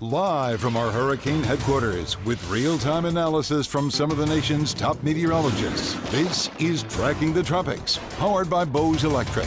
Live from our hurricane headquarters with real-time analysis from some of the nation's top meteorologists, this is Tracking the Tropics, powered by Bose Electric.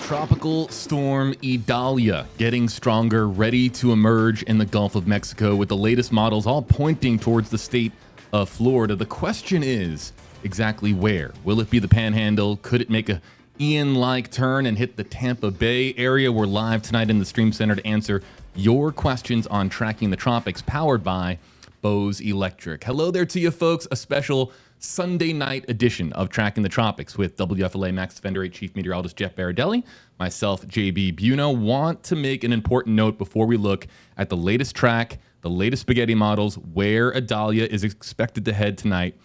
Tropical Storm Idalia getting stronger, ready to emerge in the Gulf of Mexico with the latest models all pointing towards the state of Florida. The question is exactly where? Will it be the Panhandle? Could it make a Ian-like turn and hit the Tampa Bay area? We're live tonight in the Stream Center to answer your questions on Tracking the Tropics, powered by Bose Electric. Hello there to you folks. A special Sunday night edition of Tracking the Tropics with WFLA Max Defender 8 Chief Meteorologist Jeff Berardelli, myself, JB Biunno. Want to make an important note before we look at the latest track, the latest spaghetti models, where Idalia is expected to head tonight.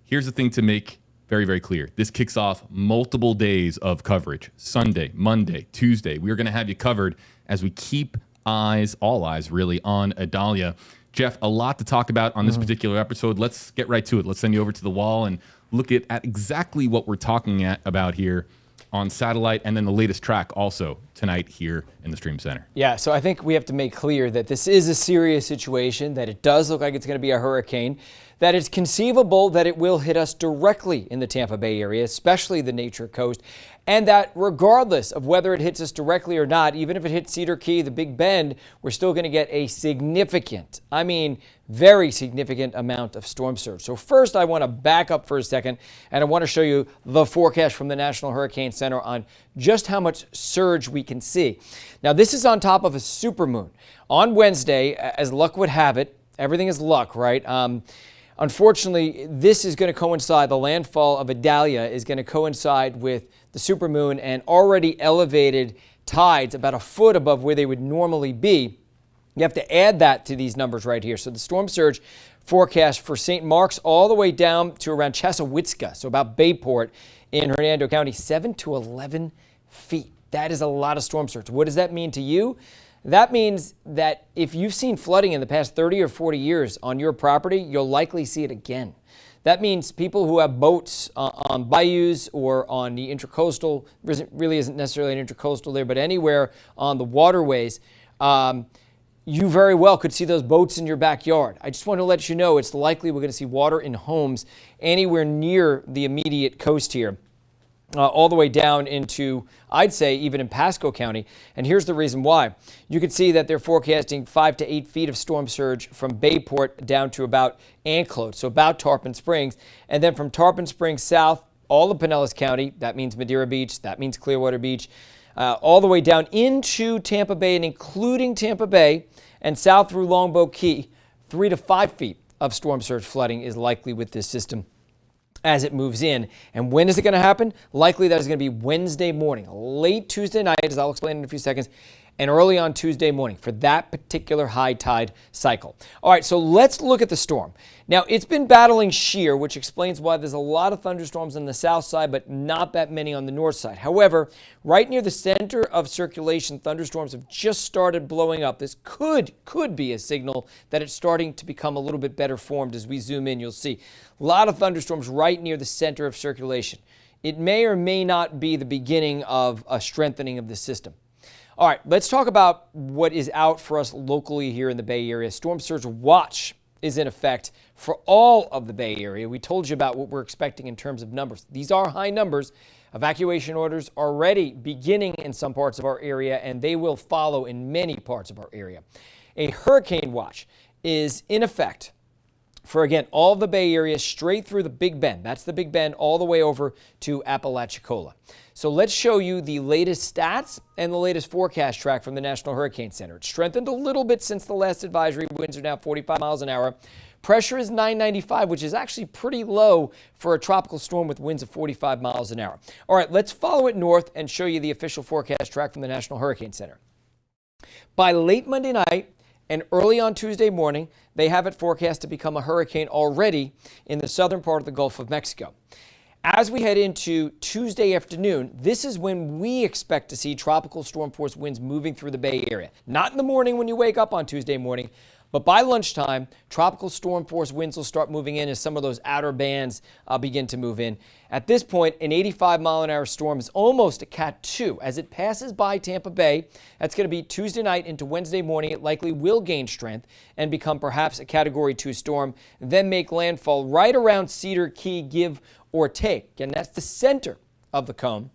Here's the thing to make very, very clear. This kicks off multiple days of coverage. Sunday, Monday, Tuesday. We are going to have you covered as we keep all eyes really, on Idalia. Jeff, a lot to talk about on this particular episode. Let's get right to it. Let's send you over to the wall and look at exactly what we're talking about here on satellite, and then the latest track also tonight here in the Stream Center. Yeah, so I think we have to make clear that this is a serious situation, that it does look like it's going to be a hurricane, that it's conceivable that it will hit us directly in the Tampa Bay area, especially the Nature Coast, and that regardless of whether it hits us directly or not, even if it hits Cedar Key, the Big Bend, we're still going to get a significant, I mean very significant amount of storm surge. So first I want to back up for a second, and I want to show you the forecast from the National Hurricane Center on just how much surge we can see. Now this is on top of a supermoon. On Wednesday, as luck would have it, everything is luck, right? Unfortunately, this is going to coincide, the landfall of Idalia is going to coincide with the supermoon and already elevated tides about a foot above where they would normally be. You have to add that to these numbers right here. So the storm surge forecast for St. Mark's all the way down to around Chesawitzka, so about Bayport in Hernando County, 7 to 11 feet. That is a lot of storm surge. What does that mean to you? That means that if you've seen flooding in the past 30 or 40 years on your property, you'll likely see it again. That means people who have boats on bayous or on the intracoastal, really isn't necessarily an intracoastal there, but anywhere on the waterways, you very well could see those boats in your backyard. I just want to let you know it's likely we're going to see water in homes anywhere near the immediate coast here. All the way down into, I'd say, even in Pasco County. And here's the reason why. You can see that they're forecasting 5 to 8 feet of storm surge from Bayport down to about Anclote, so about Tarpon Springs. And then from Tarpon Springs south, all of Pinellas County, that means Madeira Beach, that means Clearwater Beach, all the way down into Tampa Bay and including Tampa Bay and south through Longboat Key, 3 to 5 feet of storm surge flooding is likely with this system as it moves in. And when is it going to happen? Likely that is going to be Wednesday morning, late Tuesday night, as I'll explain in a few seconds, and early on Tuesday morning for that particular high tide cycle. All right, so let's look at the storm. Now, it's been battling shear, which explains why there's a lot of thunderstorms on the south side, but not that many on the north side. However, right near the center of circulation, thunderstorms have just started blowing up. This could be a signal that it's starting to become a little bit better formed. As we zoom in, you'll see a lot of thunderstorms right near the center of circulation. It may or may not be the beginning of a strengthening of the system. All right, let's talk about what is out for us locally here in the Bay Area. Storm surge watch is in effect for all of the Bay Area. We told you about what we're expecting in terms of numbers. These are high numbers. Evacuation orders are already beginning in some parts of our area, and they will follow in many parts of our area. A hurricane watch is in effect for, again, all of the Bay Area straight through the Big Bend. That's the Big Bend all the way over to Apalachicola. So let's show you the latest stats and the latest forecast track from the National Hurricane Center. It's strengthened a little bit since the last advisory. Winds are now 45 miles an hour. Pressure is 995, which is actually pretty low for a tropical storm with winds of 45 miles an hour. All right, let's follow it north and show you the official forecast track from the National Hurricane Center. By late Monday night and early on Tuesday morning, they have it forecast to become a hurricane already in the southern part of the Gulf of Mexico. As we head into Tuesday afternoon, this is when we expect to see tropical storm force winds moving through the Bay Area. Not in the morning when you wake up on Tuesday morning, But by lunchtime, tropical storm force winds will start moving in as some of those outer bands begin to move in. At this point, an 85-mile-an-hour storm is almost a Cat 2. As it passes by Tampa Bay, that's going to be Tuesday night into Wednesday morning. It likely will gain strength and become perhaps a Category 2 storm, then make landfall right around Cedar Key, give or take. And that's the center of the cone.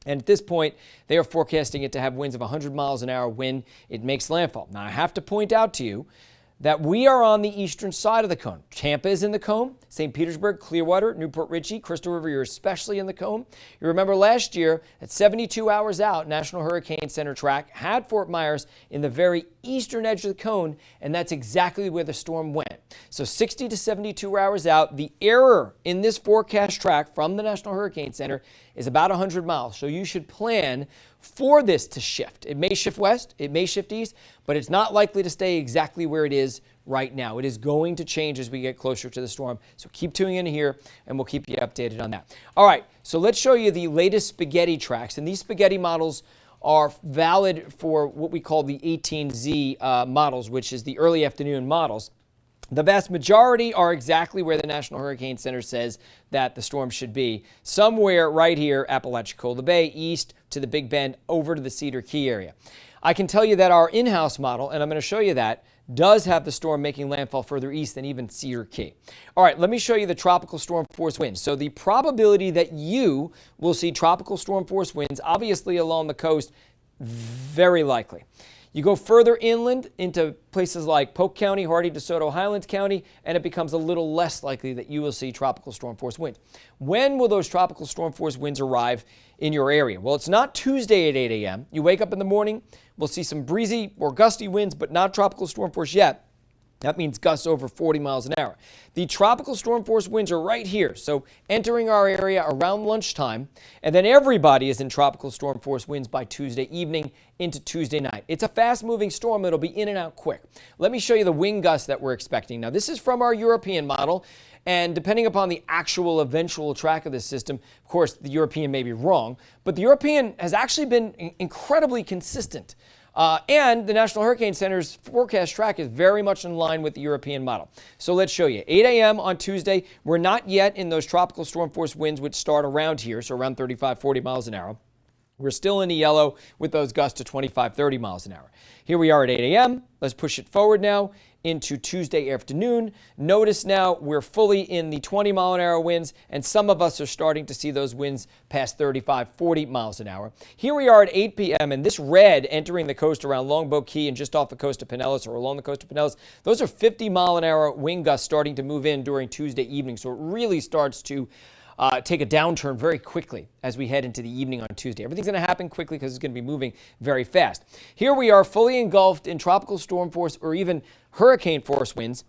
And at this point, they are forecasting it to have winds of 100 miles an hour when it makes landfall. Now, I have to point out to you that we are on the eastern side of the cone. Tampa is in the cone. St. Petersburg, Clearwater, Newport Richey, Crystal River, you're especially in the cone. You remember last year, at 72 hours out, National Hurricane Center track had Fort Myers in the very eastern edge of the cone, and that's exactly where the storm went. So 60 to 72 hours out, the error in this forecast track from the National Hurricane Center is about 100 miles. So you should plan for this to shift. It may shift west, it may shift east, but it's not likely to stay exactly where it is right now. It is going to change as we get closer to the storm. So keep tuning in here and we'll keep you updated on that. All right, so let's show you the latest spaghetti tracks. And these spaghetti models are valid for what we call the 18Z models, which is the early afternoon models. The vast majority are exactly where the National Hurricane Center says that the storm should be. Somewhere right here, Apalachicola Bay, east to the Big Bend, over to the Cedar Key area. I can tell you that our in-house model, and I'm going to show you that, does have the storm making landfall further east than even Cedar Key. All right, let me show you the tropical storm force winds. So the probability that you will see tropical storm force winds, obviously along the coast, very likely. You go further inland into places like Polk County, Hardy, DeSoto, Highlands County, and it becomes a little less likely that you will see tropical storm force winds. When will those tropical storm force winds arrive in your area? Well, it's not Tuesday at 8 a.m. You wake up in the morning, we'll see some breezy or gusty winds, but not tropical storm force yet. That means gusts over 40 miles an hour. The tropical storm force winds are right here, so entering our area around lunchtime, and then everybody is in tropical storm force winds by Tuesday evening into Tuesday night. It's a fast-moving storm. It'll be in and out quick. Let me show you the wind gusts that we're expecting. Now, this is from our European model, and depending upon the actual eventual track of this system, of course, the European may be wrong, but the European has actually been incredibly consistent. And the National Hurricane Center's forecast track is very much in line with the European model. So let's show you. 8 a.m. on Tuesday, we're not yet in those tropical storm force winds which start around here, so around 35, 40 miles an hour. We're still in the yellow with those gusts to 25, 30 miles an hour. Here we are at 8 a.m. Let's push it forward now into Tuesday afternoon. Notice now we're fully in the 20-mile-an-hour winds, and some of us are starting to see those winds past 35, 40 miles an hour. Here we are at 8 p.m., and this red entering the coast around Longboat Key and just off the coast of Pinellas or along the coast of Pinellas, those are 50-mile-an-hour wind gusts starting to move in during Tuesday evening. So it really starts to take a downturn very quickly as we head into the evening on Tuesday. Everything's going to happen quickly because it's going to be moving very fast. Here we are fully engulfed in tropical storm force or even hurricane force winds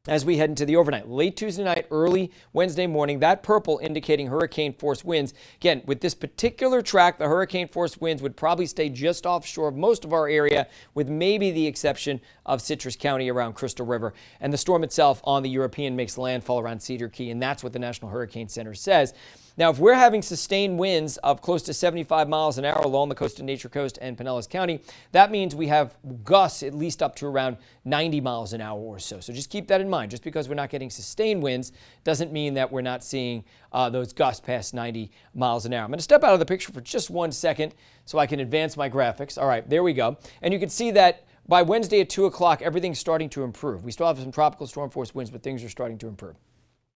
as we head into the overnight. Late Tuesday night, early Wednesday morning, that purple indicating hurricane force winds. Again, with this particular track, the hurricane force winds would probably stay just offshore of most of our area, with maybe the exception of Citrus County around Crystal River. And the storm itself on the European makes landfall around Cedar Key, and that's what the National Hurricane Center says. Now, if we're having sustained winds of close to 75 miles an hour along the coast of Nature Coast and Pinellas County, that means we have gusts at least up to around 90 miles an hour or so. So just keep that in mind. Just because we're not getting sustained winds doesn't mean that we're not seeing those gusts past 90 miles an hour. I'm going to step out of the picture for just 1 second so I can advance my graphics. All right, there we go. And you can see that by Wednesday at 2 o'clock, everything's starting to improve. We still have some tropical storm force winds, but things are starting to improve.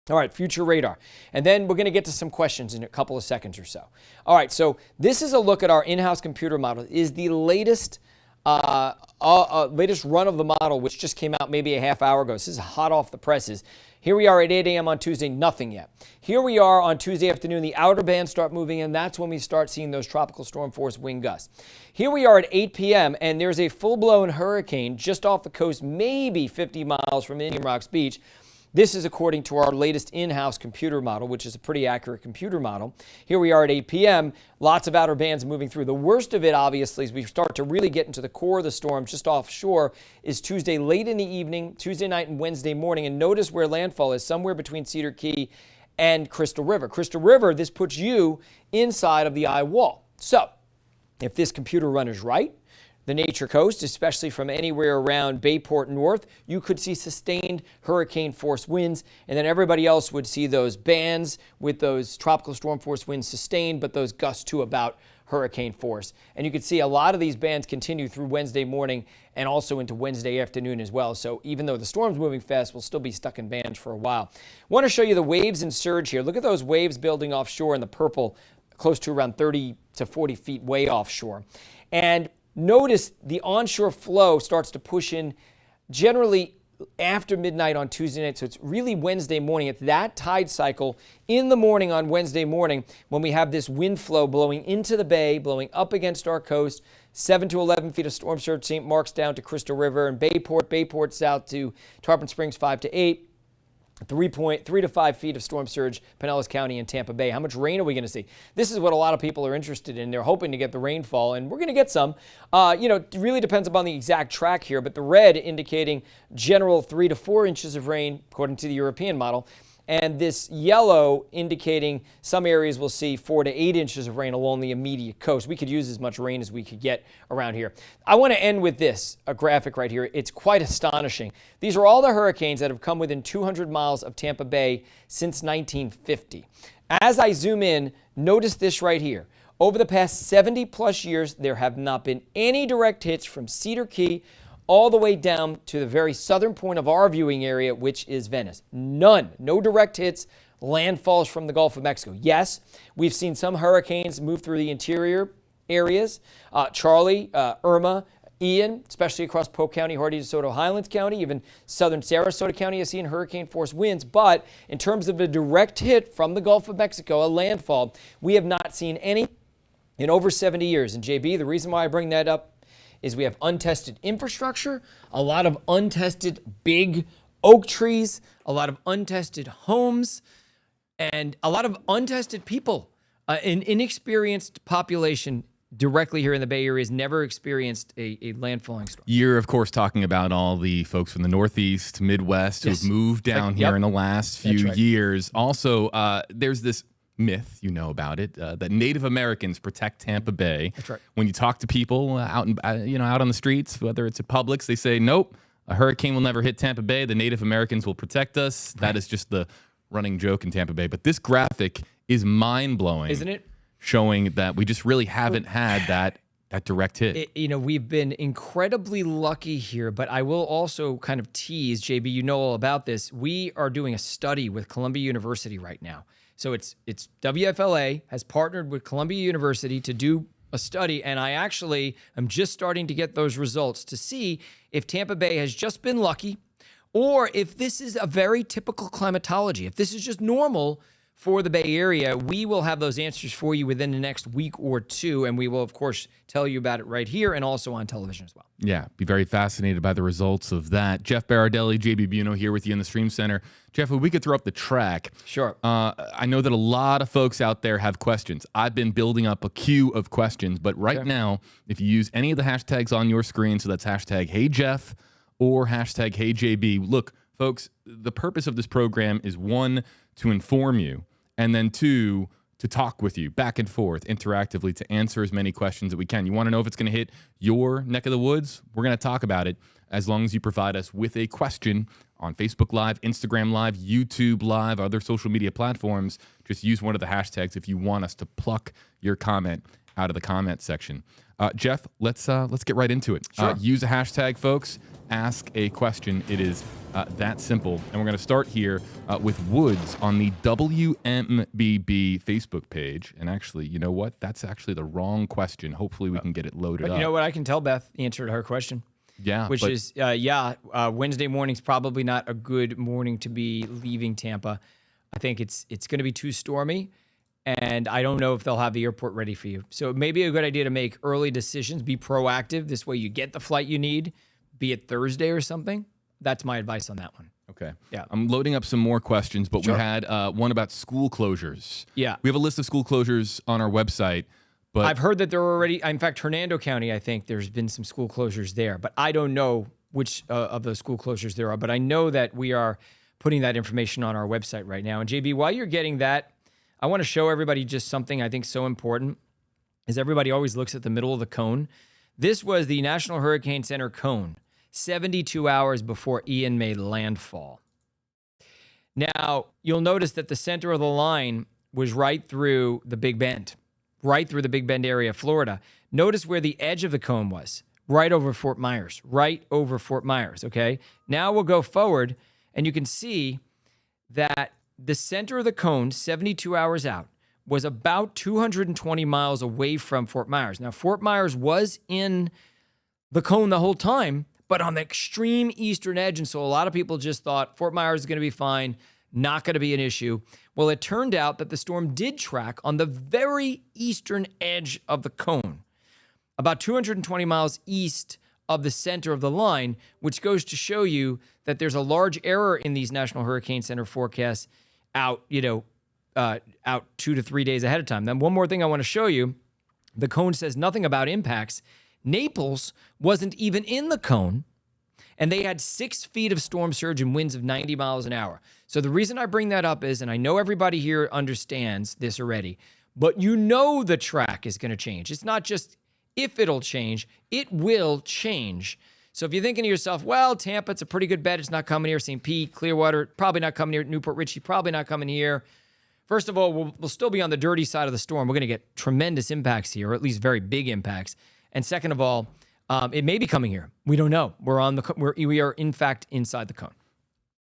All right, future radar. And then we're going to get to some questions in a couple of seconds or so. All right, so this is a look at our in-house computer model. It is the latest run of the model, which just came out maybe a half hour ago. This is hot off the presses. Here we are at 8 a.m. on Tuesday, nothing yet. Here we are on Tuesday afternoon, the outer bands start moving in. That's when we start seeing those tropical storm force wind gusts. Here we are at 8 p.m. and there's a full-blown hurricane just off the coast, maybe 50 miles from Indian Rocks Beach. This is according to our latest in-house computer model, which is a pretty accurate computer model. Here we are at 8 p.m., lots of outer bands moving through. The worst of it, obviously, as we start to really get into the core of the storm just offshore, is Tuesday late in the evening, Tuesday night and Wednesday morning. And notice where landfall is, somewhere between Cedar Key and Crystal River. Crystal River, this puts you inside of the eye wall. So if this computer run is right, the Nature Coast, especially from anywhere around Bayport north, you could see sustained hurricane force winds, and then everybody else would see those bands with those tropical storm force winds sustained, but those gusts to about hurricane force. And you can see a lot of these bands continue through Wednesday morning and also into Wednesday afternoon as well. So even though the storm's moving fast, we'll still be stuck in bands for a while. Want to show you the waves and surge here. Look at those waves building offshore in the purple, close to around 30 to 40 feet way offshore. And notice the onshore flow starts to push in generally after midnight on Tuesday night. So it's really Wednesday morning. It's that tide cycle in the morning on Wednesday morning when we have this wind flow blowing into the bay, blowing up against our coast, 7 to 11 feet of storm surge, St. Mark's down to Crystal River, and Bayport south to Tarpon Springs 5 to 8. 3 to 5 feet of storm surge, Pinellas County and Tampa Bay. How much rain are we going to see? This is what a lot of people are interested in. They're hoping to get the rainfall, and we're going to get some. It really depends upon the exact track here, but the red indicating general 3 to 4 inches of rain, according to the European model. And this yellow indicating some areas will see 4 to 8 inches of rain along the immediate coast. We could use as much rain as we could get around here. I want to end with this, a graphic right here. It's quite astonishing. These are all the hurricanes that have come within 200 miles of Tampa Bay since 1950. As I zoom in, notice this right here. Over the past 70 plus years, there have not been any direct hits from Cedar Key all the way down to the very southern point of our viewing area, which is Venice. None. No direct hits, landfalls from the Gulf of Mexico. Yes, we've seen some hurricanes move through the interior areas. Charlie, Irma, Ian, especially across Polk County, Hardy, DeSoto, Highlands County, even southern Sarasota County has seen hurricane force winds. But in terms of a direct hit from the Gulf of Mexico, a landfall, we have not seen any in over 70 years. And JB, the reason why I bring that up is we have untested infrastructure, a lot of untested big oak trees, a lot of untested homes, and a lot of untested people. An inexperienced population directly here in the Bay Area has never experienced a landfalling storm. You're, of course, talking about all the folks from the Northeast, Midwest who have moved down here in the last few years. Also, there's this myth, you know about it, that Native Americans protect Tampa Bay. That's right. When you talk to people out on the streets, whether it's at Publix, they say, nope, a hurricane will never hit Tampa Bay. The Native Americans will protect us. That is just the running joke in Tampa Bay. But this graphic is mind-blowing. Isn't it? Showing that we just really haven't had that direct hit. We've been incredibly lucky here, but I will also kind of tease, JB, you know all about this. We are doing a study with Columbia University right now. So it's WFLA has partnered with Columbia University to do a study, and I actually am just starting to get those results to see if Tampa Bay has just been lucky or if this is a very typical climatology. If this is just normal for the Bay Area, we will have those answers for you within the next week or two, and we will, of course, tell you about it right here and also on television as well. Yeah, be very fascinated by the results of that. Jeff Berardelli, JB Biunno here with you in the Stream Center. Jeff, if we could throw up the track. Sure. I know that a lot of folks out there have questions. I've been building up a queue of questions, but right now, if you use any of the hashtags on your screen, so that's hashtag HeyJeff or hashtag HeyJB, look, folks, the purpose of this program is, one, to inform you, and then two, to talk with you back and forth interactively to answer as many questions that we can. You want to know if it's going to hit your neck of the woods? We're going to talk about it as long as you provide us with a question on Facebook Live, Instagram Live, YouTube Live, other social media platforms. Just use one of the hashtags if you want us to pluck your comment out of the comment section. Jeff, let's get right into it. Sure. Use a hashtag, folks. Ask a question. It is that simple. And we're going to start here with Woods on the WMBB Facebook page. And actually, you know what? That's actually the wrong question. Hopefully we can get it loaded up. But you know what? I can tell Beth answered her question. Yeah. Which is, Wednesday morning's probably not a good morning to be leaving Tampa. I think it's going to be too stormy, and I don't know if they'll have the airport ready for you. So it may be a good idea to make early decisions, be proactive. This way you get the flight you need, be it Thursday or something. That's my advice on that one. Okay. Yeah. I'm loading up some more questions, but Sure. we had one about school closures. Yeah. We have a list of school closures on our website. But I've heard that there are already, in fact, Hernando County, I think there's been some school closures there, but I don't know which of those school closures there are. But I know that we are putting that information on our website right now. And JB, while you're getting that, I want to show everybody just something I think so important is everybody always looks at the middle of the cone. This was the National Hurricane Center cone, 72 hours before Ian made landfall. Now, you'll notice that the center of the line was right through the Big Bend, right through the Big Bend area of Florida. Notice where the edge of the cone was, right over Fort Myers, okay? Now we'll go forward, and you can see that the center of the cone, 72 hours out, was about 220 miles away from Fort Myers. Now, Fort Myers was in the cone the whole time, but on the extreme eastern edge, and so a lot of people just thought Fort Myers is going to be fine, not going to be an issue. Well, it turned out that the storm did track on the very eastern edge of the cone, about 220 miles east of the center of the line, which goes to show you that there's a large error in these National Hurricane Center forecasts out 2 to 3 days ahead of time. Then one more thing I want to show you. The cone says nothing about impacts. Naples wasn't even in the cone, and they had 6 feet of storm surge and winds of 90 miles an hour. So the reason I bring that up is, and I know everybody here understands this already, but you know the track is going to change. It's not just if it'll change, it will change. So if you're thinking to yourself, well, Tampa, it's a pretty good bet. It's not coming here. St. Pete, Clearwater, probably not coming here. Newport Richey, probably not coming here. First of all, we'll still be on the dirty side of the storm. We're going to get tremendous impacts here, or at least very big impacts. And second of all, it may be coming here. We don't know. We are in fact inside the cone.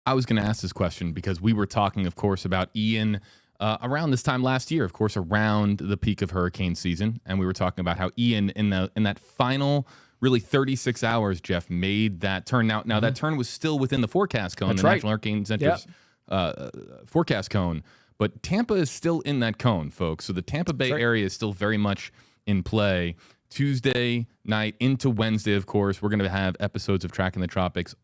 I was going to ask this question because we were talking, of course, about Ian around this time last year, of course, around the peak of hurricane season, and we were talking about how Ian in that final really 36 hours, Jeff, made that turn. Now that turn was still within the forecast cone, That's the right. National Hurricane Center's forecast cone, but Tampa is still in that cone, folks. So the Tampa Bay area is still very much in play. Tuesday night into Wednesday, of course, we're going to have episodes of Tracking the Tropics,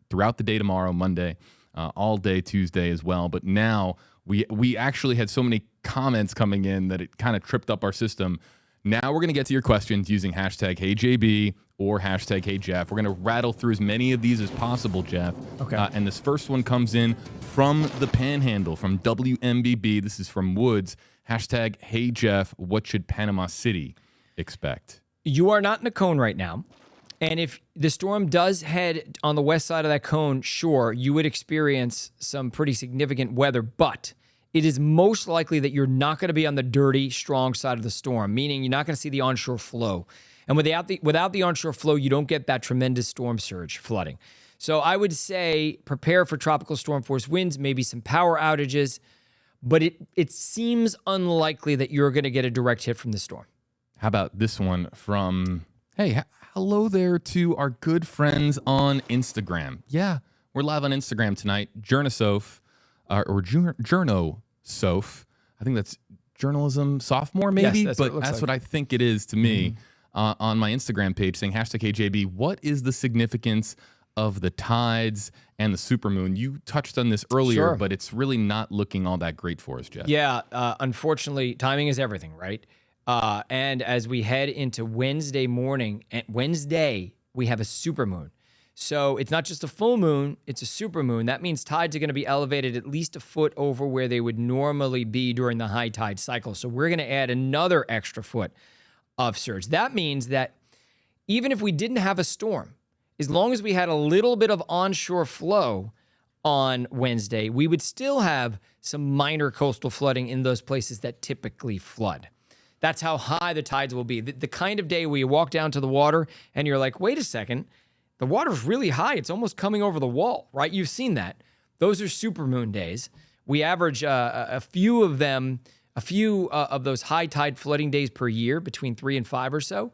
throughout the day tomorrow, Monday, all day Tuesday as well. But now we actually had so many comments coming in that it kind of tripped up our system. Now we're going to get to your questions using hashtag HeyJB or hashtag HeyJeff. We're going to rattle through as many of these as possible, Jeff. Okay. And this first one comes in from the Panhandle, from WMBB. This is from Woods. Hashtag HeyJeff. What should Panama City expect? You are not in a cone right now. And if the storm does head on the west side of that cone, sure, you would experience some pretty significant weather, but it is most likely that you're not going to be on the dirty, strong side of the storm, meaning you're not going to see the onshore flow. And without the onshore flow, you don't get that tremendous storm surge flooding. So I would say prepare for tropical storm force winds, maybe some power outages, but it seems unlikely that you're going to get a direct hit from the storm. How about this one from, hey, hello there to our good friends on Instagram. Yeah, we're live on Instagram tonight. Journosoph, or Journosoph. I think that's journalism sophomore, maybe, Yes, but that's what I think it is to me. On my Instagram page saying hashtag HJB, what is the significance of the tides and the supermoon? You touched on this earlier, but it's really not looking all that great for us, Jeff. Yeah, unfortunately, timing is everything, right? And as we head into Wednesday morning, Wednesday, we have a supermoon. So it's not just a full moon, it's a supermoon. That means tides are going to be elevated at least a foot over where they would normally be during the high tide cycle. So we're going to add another extra foot of surge. That means that even if we didn't have a storm, as long as we had a little bit of onshore flow on Wednesday, we would still have some minor coastal flooding in those places that typically flood. That's how high the tides will be. The kind of day where you walk down to the water and you're like, wait a second, the water's really high. It's almost coming over the wall, right? You've seen that. Those are supermoon days. We average a few of those high tide flooding days per year, between 3 and 5 or so.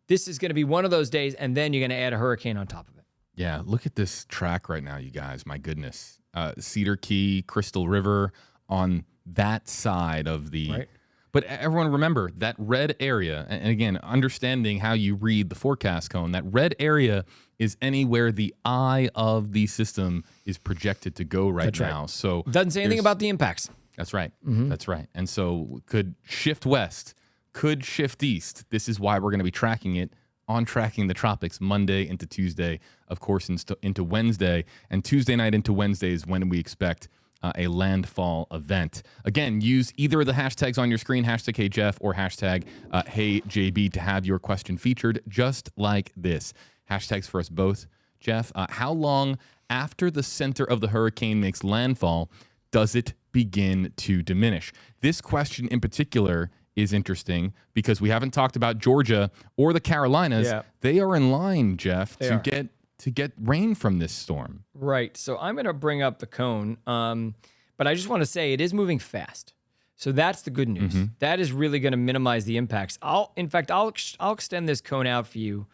This is going to be one of those days, and then you're going to add a hurricane on top of it. Yeah, look at this track right now, you guys. My goodness. Cedar Key, Crystal River on that side of the... Right. But everyone remember, that red area, and again, understanding how you read the forecast cone, that red area is anywhere the eye of the system is projected to go right now. Right. So doesn't say anything about the impacts. That's right. That's right. And so could shift west, could shift east. This is why we're going to be tracking it on Tracking the Tropics Monday into Tuesday, of course, into Wednesday. And Tuesday night into Wednesday is when we expect a landfall event. Again, use either of the hashtags on your screen, hashtag HeyJeff or hashtag HeyJB, to have your question featured just like this. Hashtags for us both. Jeff, how long after the center of the hurricane makes landfall does it begin to diminish? This question in particular is interesting because we haven't talked about Georgia or the Carolinas. Yeah. They are in line, Jeff, They to are. get rain from this storm. Right. So I'm going to bring up the cone, but I just want to say it is moving fast. So that's the good news. That is really going to minimize the impacts. I'll extend this cone out for you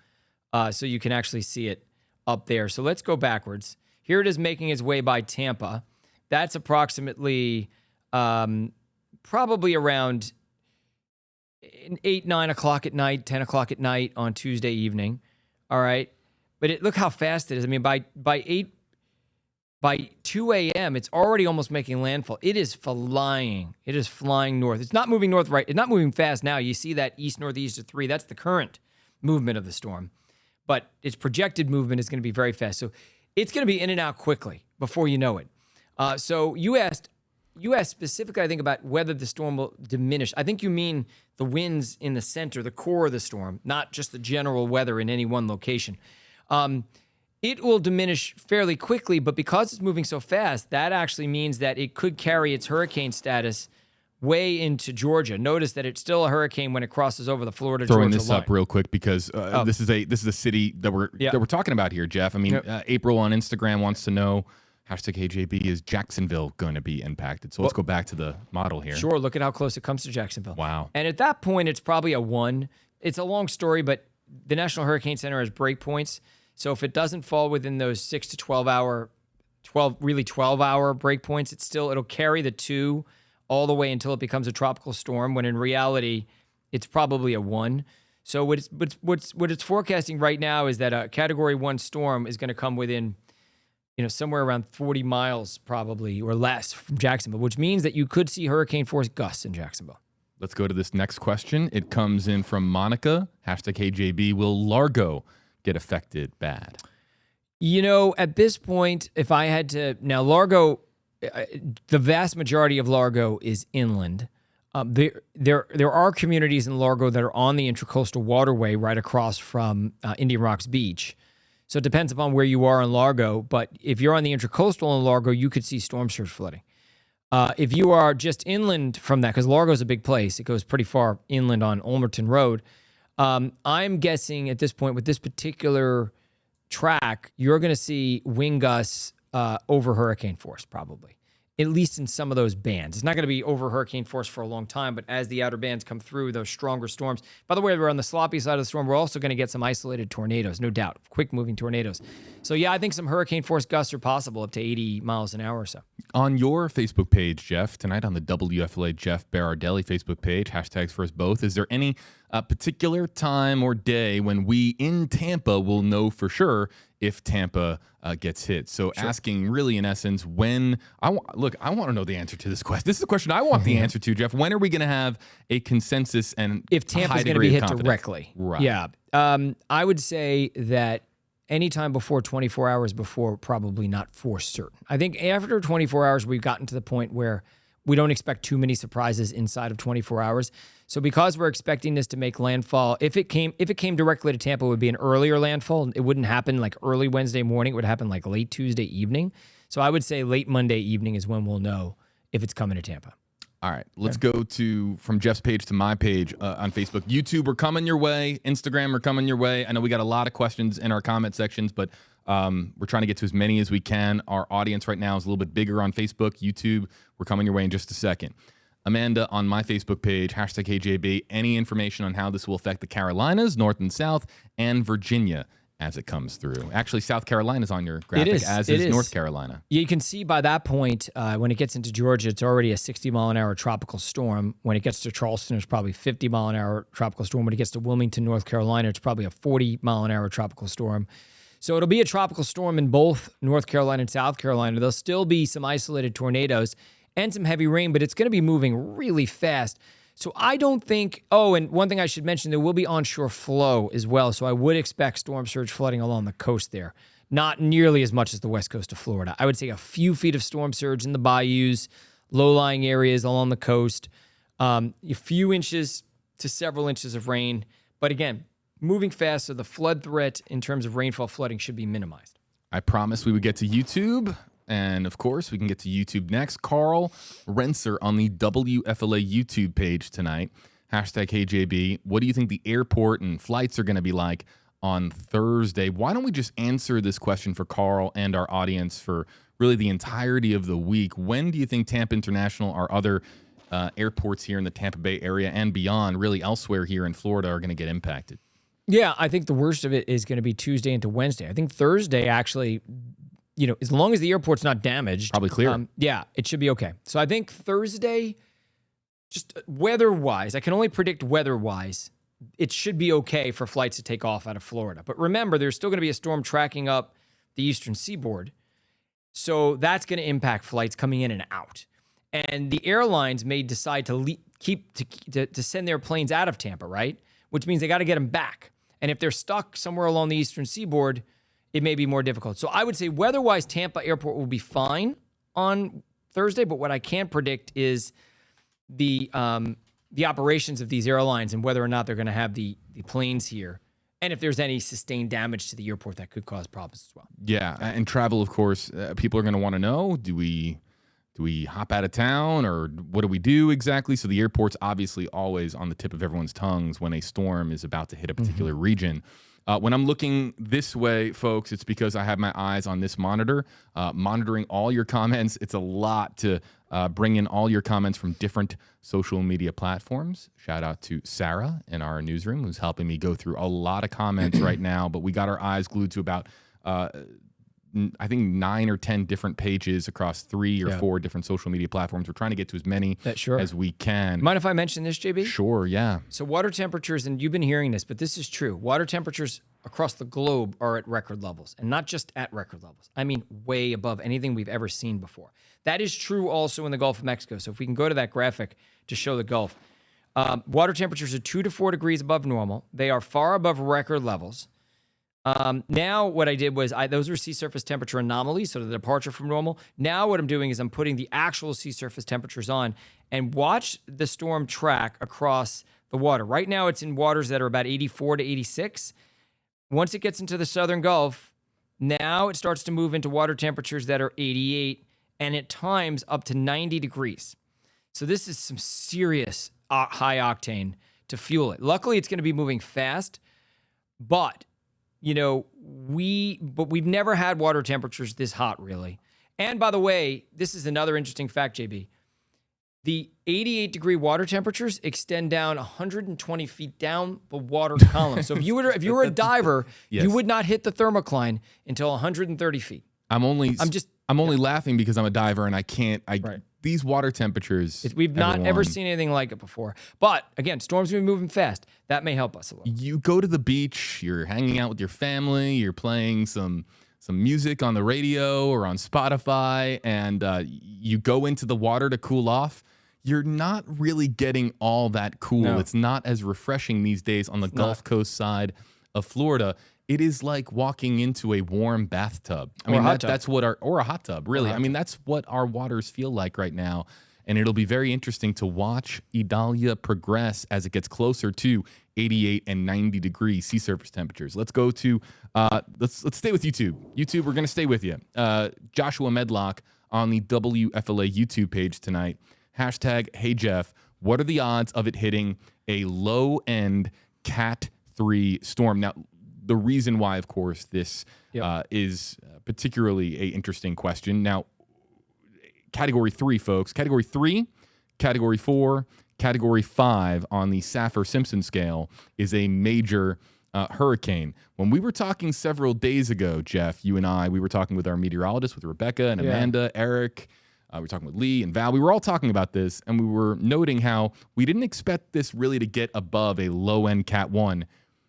so you can actually see it up there. So let's go backwards. Here it is making its way by Tampa. That's approximately probably around 8, 9 o'clock at night, 10 o'clock at night on Tuesday evening. All right. But look how fast it is. I mean, by 2 a.m., it's already almost making landfall. It is flying. It is flying north. It's not moving north, right? It's not moving fast now. You see that east-northeast of 3. That's the current movement of the storm. But its projected movement is going to be very fast. So it's going to be in and out quickly before you know it. So you asked specifically, I think, about whether the storm will diminish. I think you mean the winds in the center, the core of the storm, not just the general weather in any one location. It will diminish fairly quickly, but because it's moving so fast, that actually means that it could carry its hurricane status way into Georgia. Notice that it's still a hurricane when it crosses over the Florida-Georgia line. Throwing this up real quick because this is a city that we're talking about here, Jeff. I mean, April on Instagram wants to know, hashtag HJB, is Jacksonville going to be impacted? So let's go back to the model here. Sure. Look at how close it comes to Jacksonville. Wow. And at that point, it's probably a 1. It's a long story, but the National Hurricane Center has breakpoints. So if it doesn't fall within those 6 to 12-hour breakpoints, it'll carry the 2 all the way until it becomes a tropical storm, when in reality, it's probably a 1. So what it's forecasting right now is that a Category 1 storm is going to come within, somewhere around 40 miles probably or less from Jacksonville, which means that you could see hurricane force gusts in Jacksonville. Let's go to this next question. It comes in from Monica, hashtag HJB. Will Largo get affected bad? At this point, if I had to, now Largo, the vast majority of Largo is inland. There are communities in Largo that are on the Intracoastal Waterway right across from Indian Rocks Beach. So it depends upon where you are in Largo, but if you're on the Intracoastal in Largo, you could see storm surge flooding. If you are just inland from that, because Largo is a big place, it goes pretty far inland on Ulmerton Road. I'm guessing at this point with this particular track, you're going to see wind gusts over hurricane force probably, at least in some of those bands. It's not going to be over hurricane force for a long time, but as the outer bands come through, those stronger storms. By the way, we're on the sloppy side of the storm. We're also going to get some isolated tornadoes, no doubt, quick-moving tornadoes. So, yeah, I think some hurricane force gusts are possible up to 80 miles an hour or so. On your Facebook page, Jeff, tonight on the WFLA Jeff Berardelli Facebook page, hashtags for us both, is there any particular time or day when we in Tampa will know for sure if Tampa gets hit? So asking really in essence, when I want to know the answer to this question. This is the question I want the answer to, Jeff. When are we going to have a consensus and if Tampa's going to be hit directly? Right. Yeah. I would say that anytime before 24 hours before, probably not for certain. I think after 24 hours, we've gotten to the point where we don't expect too many surprises inside of 24 hours. So because we're expecting this to make landfall, if it came directly to Tampa, it would be an earlier landfall. It wouldn't happen like early Wednesday morning. It would happen like late Tuesday evening. So I would say late Monday evening is when we'll know if it's coming to Tampa. All right, let's go from Jeff's page to my page on Facebook. YouTube, we're coming your way. Instagram, we're coming your way. I know we got a lot of questions in our comment sections, but we're trying to get to as many as we can. Our audience right now is a little bit bigger on Facebook. YouTube, we're coming your way in just a second. Amanda, on my Facebook page, hashtag HJB, any information on how this will affect the Carolinas, North and South, and Virginia as it comes through? Actually, South Carolina is on your graphic, as is North Carolina. You can see by that point, when it gets into Georgia, it's already a 60-mile-an-hour tropical storm. When it gets to Charleston, it's probably 50-mile-an-hour tropical storm. When it gets to Wilmington, North Carolina, it's probably a 40-mile-an-hour tropical storm. So it'll be a tropical storm in both North Carolina and South Carolina. There'll still be some isolated tornadoes and some heavy rain, but it's going to be moving really fast. So I don't think, and one thing I should mention, there will be onshore flow as well. So I would expect storm surge flooding along the coast there. not nearly as much as the west coast of Florida. I would say a few feet of storm surge in the bayous, low-lying areas along the coast, a few inches to several inches of rain. But again, moving fast, so the flood threat in terms of rainfall flooding should be minimized. I promised we would get to YouTube, and of course, we can get to YouTube next. Carl Renser on the WFLA YouTube page tonight. Hashtag HeyJB. What do you think the airport and flights are going to be like on Thursday? Why don't we just answer this question for Carl and our audience for really the entirety of the week? When do you think Tampa International or other airports here in the Tampa Bay area and beyond, really elsewhere here in Florida, are going to get impacted? Yeah, I think the worst of it is going to be Tuesday into Wednesday. I think Thursday, actually, as long as the airport's not damaged. Probably clear. Yeah, it should be okay. So I think Thursday, just weather-wise, I can only predict weather-wise, it should be okay for flights to take off out of Florida. But remember, there's still going to be a storm tracking up the eastern seaboard. So that's going to impact flights coming in and out. And the airlines may decide to send their planes out of Tampa, right? Which means they got to get them back. And if they're stuck somewhere along the eastern seaboard, it may be more difficult. So I would say weather-wise, Tampa Airport will be fine on Thursday. But what I can't predict is the operations of these airlines and whether or not they're going to have the planes here. And if there's any sustained damage to the airport that could cause problems as well. Yeah, and travel, of course, people are going to want to know, do we hop out of town, or what do we do exactly? So the airport's obviously always on the tip of everyone's tongues when a storm is about to hit a particular region. When I'm looking this way, folks, it's because I have my eyes on this monitor, monitoring all your comments. It's a lot to bring in all your comments from different social media platforms. Shout out to Sarah in our newsroom, who's helping me go through a lot of comments right now. But we got our eyes glued to about I think 9 or 10 different pages across 3 or 4 different social media platforms. We're trying to get to as many as we can. Mind if I mention this, JB? Sure, yeah. So water temperatures, and you've been hearing this, but this is true. Water temperatures across the globe are at record levels, and not just at record levels. I mean, way above anything we've ever seen before. That is true also in the Gulf of Mexico. So if we can go to that graphic to show the Gulf, water temperatures are 2 to 4 degrees above normal. They are far above record levels. Now what I did was those were sea surface temperature anomalies, so the departure from normal. Now what I'm doing is I'm putting the actual sea surface temperatures on and watch the storm track across the water. Right now it's in waters that are about 84 to 86. Once it gets into the southern Gulf, now it starts to move into water temperatures that are 88 and at times up to 90 degrees. So this is some serious high octane to fuel it. Luckily it's going to be moving fast, but we've never had water temperatures this hot, really. And by the way, this is another interesting fact, JB. The 88-degree water temperatures extend down 120 feet down the water column. So if you were a diver, you would not hit the thermocline until 130 feet. I'm only laughing because I'm a diver and I can't. These water temperatures, we've not ever seen anything like it before. But again, storms are moving fast. That may help us a little. You go to the beach, you're hanging out with your family, you're playing some music on the radio or on Spotify, and you go into the water to cool off. You're not really getting all that cool. No. It's not as refreshing these days on the Gulf Coast side of Florida. It is like walking into a warm bathtub. That's what or a hot tub, really. I mean, that's what our waters feel like right now. And it'll be very interesting to watch Idalia progress as it gets closer to 88 and 90 degree sea surface temperatures. Let's go to, let's stay with YouTube. YouTube, we're going to stay with you. Joshua Medlock on the WFLA YouTube page tonight. Hashtag, hey Jeff, what are the odds of it hitting a low-end Cat 3 storm? Now, the reason why, of course, this is particularly an interesting question. Now, Category 3, folks. Category 3, Category 4, Category 5 on the Saffir-Simpson scale is a major hurricane. When we were talking several days ago, Jeff, you and I, we were talking with our meteorologist, with Rebecca and Amanda, Eric. We were talking with Lee and Val. We were all talking about this, and we were noting how we didn't expect this really to get above a low-end Cat 1.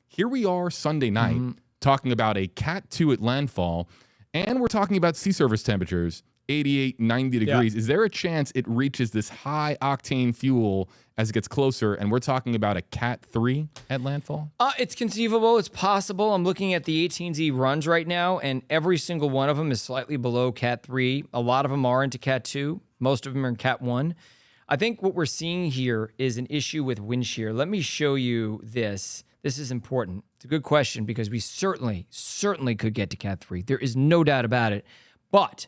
Here we are Sunday night talking about a Cat 2 at landfall, and we're talking about sea surface temperatures 88, 90 degrees. Is there a chance it reaches this high octane fuel as it gets closer? And we're talking about a Cat 3 at landfall? It's conceivable. It's possible. I'm looking at the 18Z runs right now, and every single one of them is slightly below Cat 3. A lot of them are into Cat 2. Most of them are in Cat 1. I think what we're seeing here is an issue with wind shear. Let me show you this. This is important. It's a good question because we certainly could get to Cat 3. There is no doubt about it. But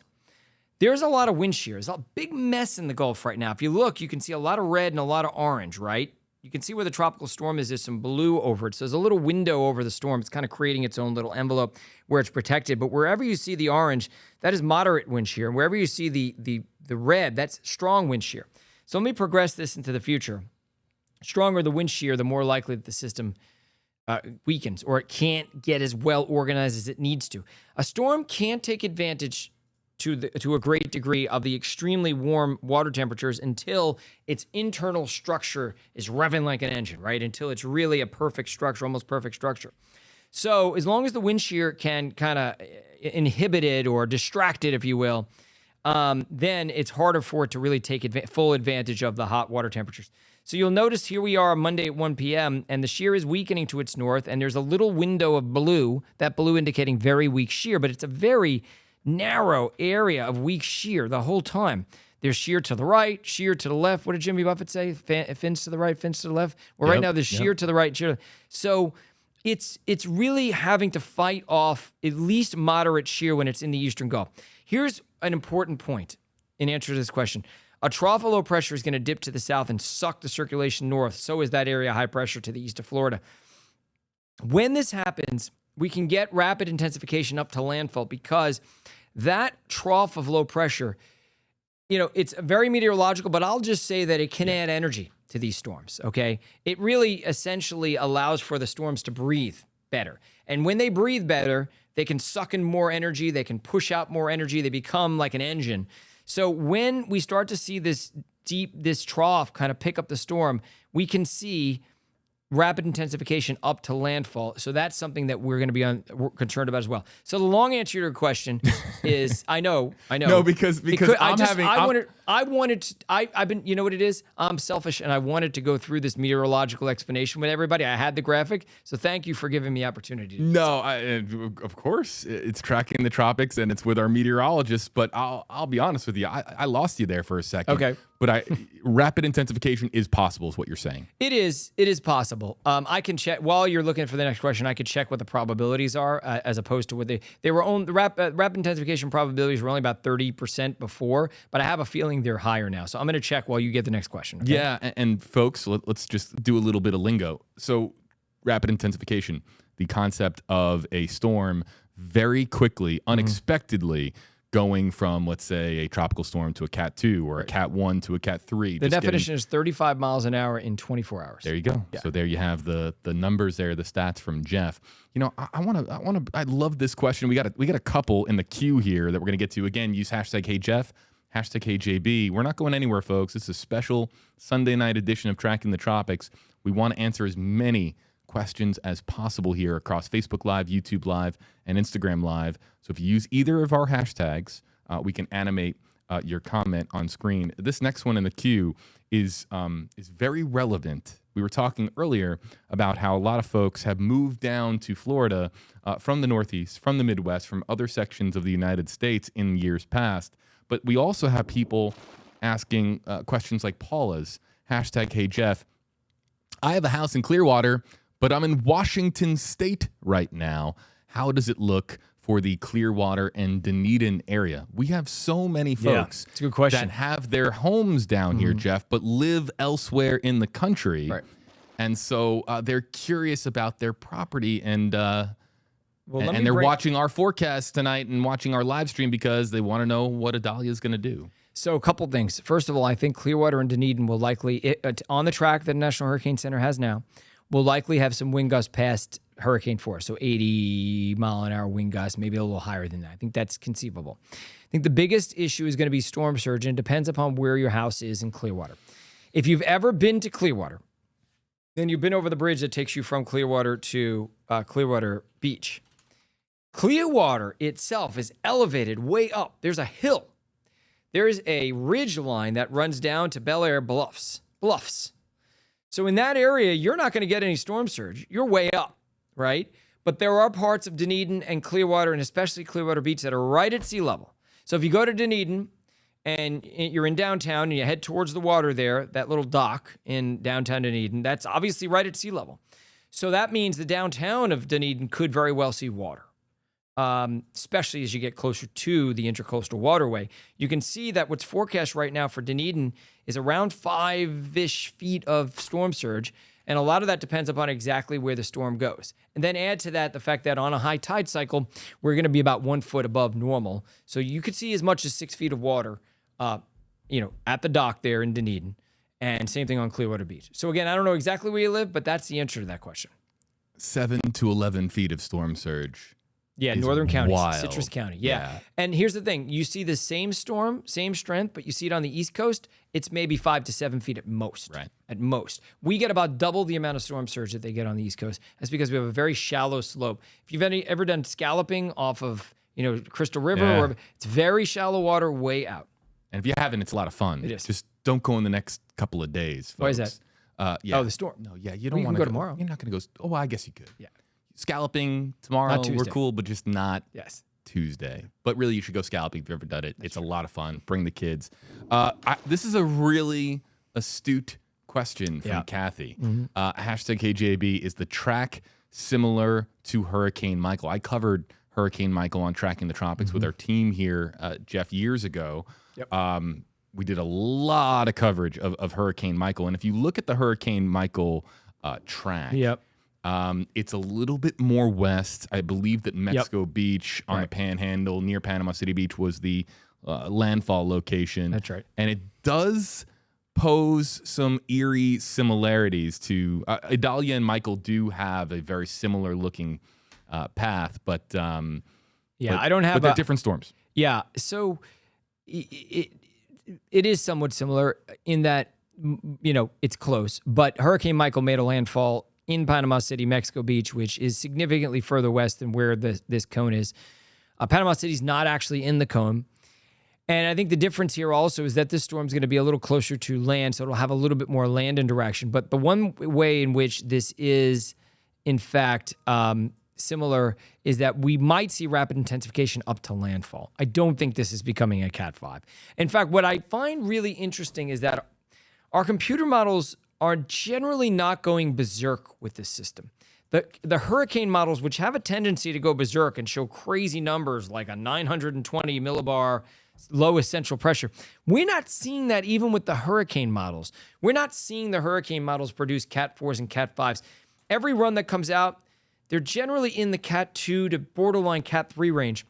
there's a lot of wind shear. There's a big mess in the Gulf right now. If you look, you can see a lot of red and a lot of orange, right? You can see where the tropical storm is. There's some blue over it. So there's a little window over the storm. It's kind of creating its own little envelope where it's protected. But wherever you see the orange, that is moderate wind shear. And wherever you see the red, that's strong wind shear. So let me progress this into the future. Stronger the wind shear, the more likely that the system weakens or it can't get as well organized as it needs to. A storm can't take advantage to a great degree of the extremely warm water temperatures until its internal structure is revving like an engine, right? Until it's really a perfect structure, almost perfect structure. So as long as the wind shear can kind of inhibit it or distract it, if you will, then it's harder for it to really take full advantage of the hot water temperatures. So you'll notice here we are Monday at 1 p.m., and the shear is weakening to its north, and there's a little window of blue, that blue indicating very weak shear, but it's a very narrow area of weak shear the whole time. There's shear to the right, shear to the left. What did Jimmy Buffett say? Fins to the right, fins to the left. Well, right now there's shear to the right, shear. So it's really having to fight off at least moderate shear when it's in the eastern Gulf. Here's an important point in answer to this question. A trough of low pressure is going to dip to the south and suck the circulation north. So is that area high pressure to the east of Florida. When this happens, we can get rapid intensification up to landfall because that trough of low pressure, it's very meteorological, but I'll just say that it can add energy to these storms, okay? It really essentially allows for the storms to breathe better. And when they breathe better, they can suck in more energy, they can push out more energy, they become like an engine. So when we start to see this trough kind of pick up the storm, we can see rapid intensification up to landfall. So that's something that we're going to be concerned about as well. So the long answer to your question is, I know. No, because I've been, you know what it is? I'm selfish and I wanted to go through this meteorological explanation with everybody. I had the graphic. So thank you for giving me the opportunity. No, of course it's tracking the tropics and it's with our meteorologist, but I'll be honest with you. I lost you there for a second. Okay. But rapid intensification is possible is what you're saying. It is possible. I can check while you're looking for the next question. I could check what the probabilities are as opposed to what they were on. The rapid intensification probabilities were only about 30% before, but I have a feeling they're higher now. So I'm going to check while you get the next question. Okay? Yeah, and folks, let's just do a little bit of lingo. So rapid intensification, the concept of a storm very quickly, unexpectedly, going from, let's say, a tropical storm to a Cat 2 or a Cat 1 to a Cat 3. The definition is 35 miles an hour in 24 hours. There you go. Yeah. So there you have the numbers there, the stats from Jeff. I love this question. We got a couple in the queue here that we're going to get to. Again, use hashtag HeyJeff, hashtag HeyJB. We're not going anywhere, folks. This is a special Sunday night edition of Tracking the Tropics. We want to answer as many questions as possible here across Facebook Live, YouTube Live, and Instagram Live. So if you use either of our hashtags, we can animate your comment on screen. This next one in the queue is very relevant. We were talking earlier about how a lot of folks have moved down to Florida from the Northeast, from the Midwest, from other sections of the United States in years past. But we also have people asking questions like Paula's, hashtag HeyJeff. I have a house in Clearwater, but I'm in Washington State right now. How does it look for the Clearwater and Dunedin area? We have so many folks it's a good question. that have their homes down here, Jeff, but live elsewhere in the country. Right. And so they're curious about their property and they're watching our forecast tonight and watching our live stream because they want to know what Idalia is going to do. So a couple things. First of all, I think Clearwater and Dunedin will likely, on the track that the National Hurricane Center has now, will likely have some wind gusts past hurricane force, so 80 mile an hour wind gusts, maybe a little higher than that. I think that's conceivable. I think the biggest issue is going to be storm surge, and it depends upon where your house is in Clearwater. If you've ever been to Clearwater, then you've been over the bridge that takes you from Clearwater to Clearwater Beach. Clearwater itself is elevated way up. There's a hill. there is a ridge line that runs down to Bel Air Bluffs. So in that area, you're not going to get any storm surge. You're way up, right? But there are parts of Dunedin and Clearwater, and especially Clearwater Beach, that are right at sea level. So if you go to Dunedin and you're in downtown and you head towards the water there, that little dock in downtown Dunedin, that's obviously right at sea level. So that means the downtown of Dunedin could very well see water, especially as you get closer to the Intracoastal Waterway. You can see that what's forecast right now for Dunedin is around 5-ish feet of storm surge, and a lot of that depends upon exactly where the storm goes. And then add to that the fact that on a high tide cycle, we're going to be about 1 foot above normal. So you could see as much as 6 feet of water, at the dock there in Dunedin. And same thing on Clearwater Beach. So again, I don't know exactly where you live, but that's the answer to that question. 7 to 11 feet of storm surge. Yeah, northern counties, wild. Citrus County. Yeah. And here's the thing. You see the same storm, same strength, but you see it on the East Coast, it's maybe 5 to 7 feet at most. Right. At most. We get about double the amount of storm surge that they get on the East Coast. That's because we have a very shallow slope. If you've ever done scalloping off of, Crystal River, or it's very shallow water way out. And if you haven't, it's a lot of fun. It is. Just don't go in the next couple of days, folks. Why is that? Yeah. Oh, the storm. No, yeah, you don't You want can to go tomorrow. You're not going to go. Oh, well, I guess you could. Yeah. Scalloping tomorrow, Not we're Tuesday. cool, but just not Yes. Tuesday. But really, you should go scalloping if you've ever done it. It's a lot of fun. Bring the kids. This is a really astute question from Kathy. Hashtag KJB, is the track similar to Hurricane Michael? I covered Hurricane Michael on Tracking the Tropics with our team here, Jeff, years ago. Yep. We did a lot of coverage of Hurricane Michael. And if you look at the Hurricane Michael track, it's a little bit more west. I believe that Mexico Beach on the Panhandle near Panama City Beach was the landfall location. That's right. And it does pose some eerie similarities to Idalia and Michael do have a very similar looking path, but I don't have. But they're different storms. Yeah, so it is somewhat similar in that it's close. But Hurricane Michael made a landfall in Panama City, Mexico Beach, which is significantly further west than where this cone is. Panama City's not actually in the cone. And I think the difference here also is that this storm's going to be a little closer to land, so it'll have a little bit more land interaction. But the one way in which this is, in fact, similar is that we might see rapid intensification up to landfall. I don't think this is becoming a Cat 5. In fact, what I find really interesting is that our computer models are generally not going berserk with this system. The hurricane models, which have a tendency to go berserk and show crazy numbers like a 920 millibar lowest central pressure, we're not seeing that even with the hurricane models. We're not seeing the hurricane models produce Cat 4s and Cat 5s. Every run that comes out, they're generally in the Cat 2 to borderline Cat 3 range.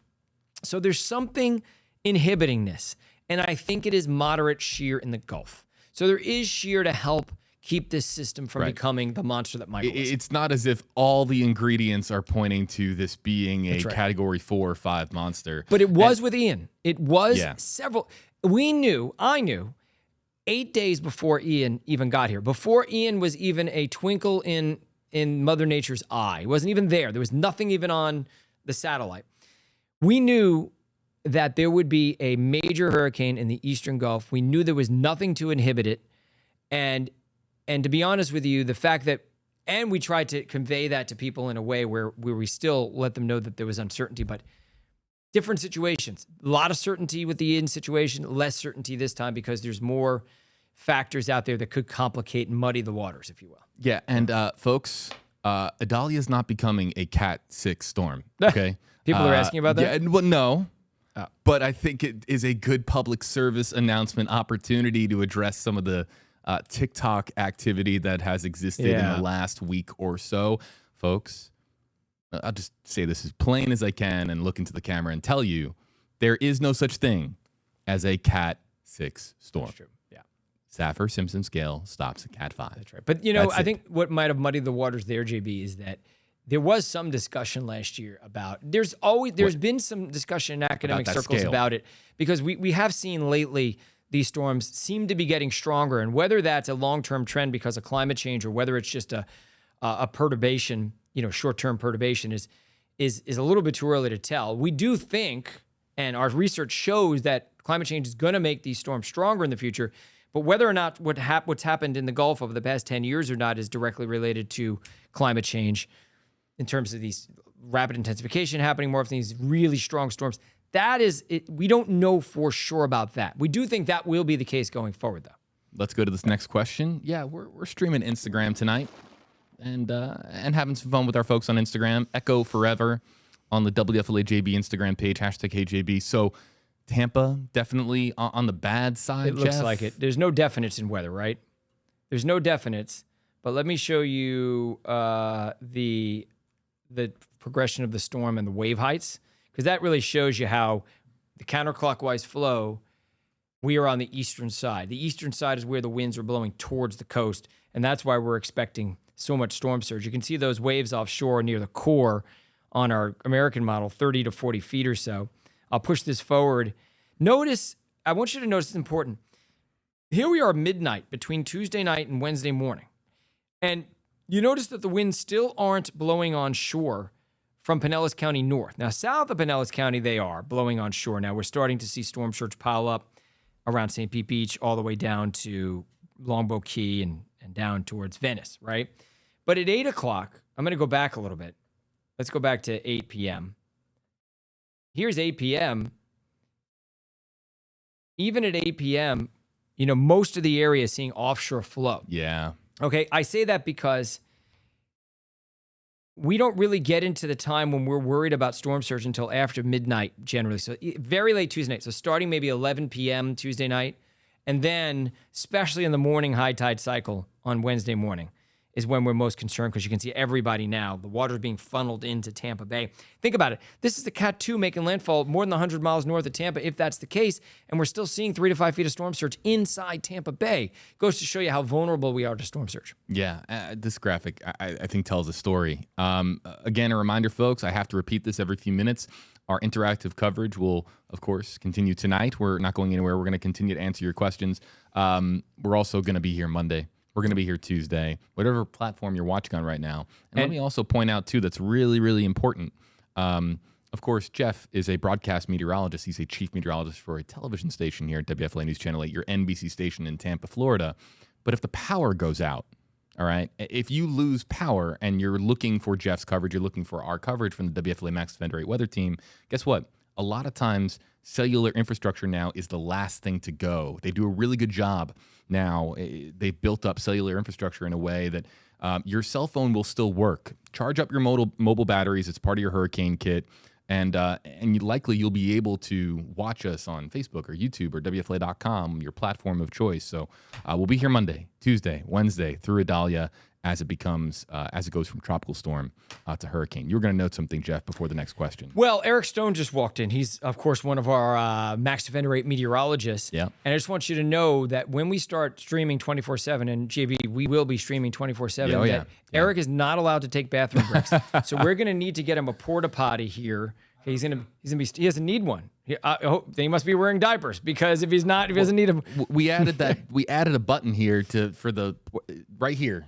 So there's something inhibiting this. And I think it is moderate shear in the Gulf. So there is shear to help keep this system from becoming the monster that Michael is. It's not as if all the ingredients are pointing to this being a Category 4 or 5 monster. But it was with Ian. It was several. I knew 8 days before Ian even got here, before Ian was even a twinkle in Mother Nature's eye. It wasn't even there. There was nothing even on the satellite. We knew that there would be a major hurricane in the Eastern Gulf. We knew there was nothing to inhibit it. And to be honest with you, the fact that, and we tried to convey that to people in a way where we still let them know that there was uncertainty, but different situations. A lot of certainty with the Ian situation, less certainty this time because there's more factors out there that could complicate and muddy the waters, if you will. Yeah, and folks, Idalia is not becoming a Cat 6 storm, okay? People are asking about that? Yeah, well, no. But I think it is a good public service announcement opportunity to address some of the TikTok activity that has existed in the last week or so. Folks, I'll just say this as plain as I can and look into the camera and tell you there is no such thing as a Cat 6 storm. That's true. Yeah. Saffir-Simpson scale stops at Cat 5. That's right. But, I think what might have muddied the waters there, JB, is that there was some discussion last year about, there's been some discussion in academic circles about it, because we have seen lately these storms seem to be getting stronger, and whether that's a long-term trend because of climate change or whether it's just a perturbation, short-term perturbation is a little bit too early to tell. We do think, and our research shows that Climate change is going to make these storms stronger in the future. But whether or not what's happened in the Gulf over the past 10 years or not is directly related to climate change in terms of these rapid intensification happening more often, these really strong storms. That is it. We don't know for sure about that. We do think that will be the case going forward, though. Let's go to this next question. Yeah, we're streaming Instagram tonight and having some fun with our folks on Instagram. Echo Forever on the WFLA JB Instagram page, #HeyJB. So Tampa, definitely on the bad side, It looks Jeff? like it. There's no definites in weather, right? There's no definites. But let me show you the progression of the storm and the wave heights, because that really shows you how the counterclockwise flow, we are on the eastern side. The eastern side is where the winds are blowing towards the coast, and that's why we're expecting so much storm surge. You can see those waves offshore near the core on our American model, 30 to 40 feet or so. I'll push this forward. Notice, I want you to notice, it's important. Here we are midnight between Tuesday night and Wednesday morning. And you notice that the winds still aren't blowing on shore from Pinellas County north. Now, south of Pinellas County, they are blowing on shore. Now, we're starting to see storm surge pile up around St. Pete Beach all the way down to Longboat Key and down towards Venice, right? But at 8 o'clock, I'm going to go back a little bit. Let's go back to 8 p.m. Here's 8 p.m. Even at 8 p.m., most of the area is seeing offshore flow. Yeah. Okay, I say that because we don't really get into the time when we're worried about storm surge until after midnight generally. So very late Tuesday night. So starting maybe 11 p.m. Tuesday night, and then especially in the morning high tide cycle on Wednesday morning is when we're most concerned, because you can see everybody now. The water's being funneled into Tampa Bay. Think about it. This is the Cat 2 making landfall more than 100 miles north of Tampa, if that's the case, and we're still seeing 3 to 5 feet of storm surge inside Tampa Bay. Goes to show you how vulnerable we are to storm surge. Yeah, this graphic, I think, tells a story. Again, a reminder, folks, I have to repeat this every few minutes. Our interactive coverage will, of course, continue tonight. We're not going anywhere. We're going to continue to answer your questions. We're also going to be here Monday. We're going to be here Tuesday, whatever platform you're watching on right now. And let me also point out, too, that's really, really important. Of course, Jeff is a broadcast meteorologist. He's a chief meteorologist for a television station here at WFLA News Channel 8, your NBC station in Tampa, Florida. But if the power goes out, all right, if you lose power and you're looking for Jeff's coverage, you're looking for our coverage from the WFLA Max Defender 8 weather team, guess what? A lot of times, cellular infrastructure now is the last thing to go. They do a really good job now. They've built up cellular infrastructure in a way that your cell phone will still work. Charge up your mobile batteries. It's part of your hurricane kit. And you'll be able to watch us on Facebook or YouTube or WFLA.com, your platform of choice. So we'll be here Monday, Tuesday, Wednesday through Idalia as it goes from tropical storm to hurricane. You were going to note something, Jeff, before the next question. Well, Eric Stone just walked in. He's, of course, one of our Max Defender 8 meteorologists. Yeah. And I just want you to know that when we start streaming 24/7, and JB, we will be streaming 24/7, Eric is not allowed to take bathroom breaks. So we're going to need to get him a porta potty here. He doesn't need one. I hope he must be wearing diapers, because if he doesn't need them. We added that. We added a button here right here,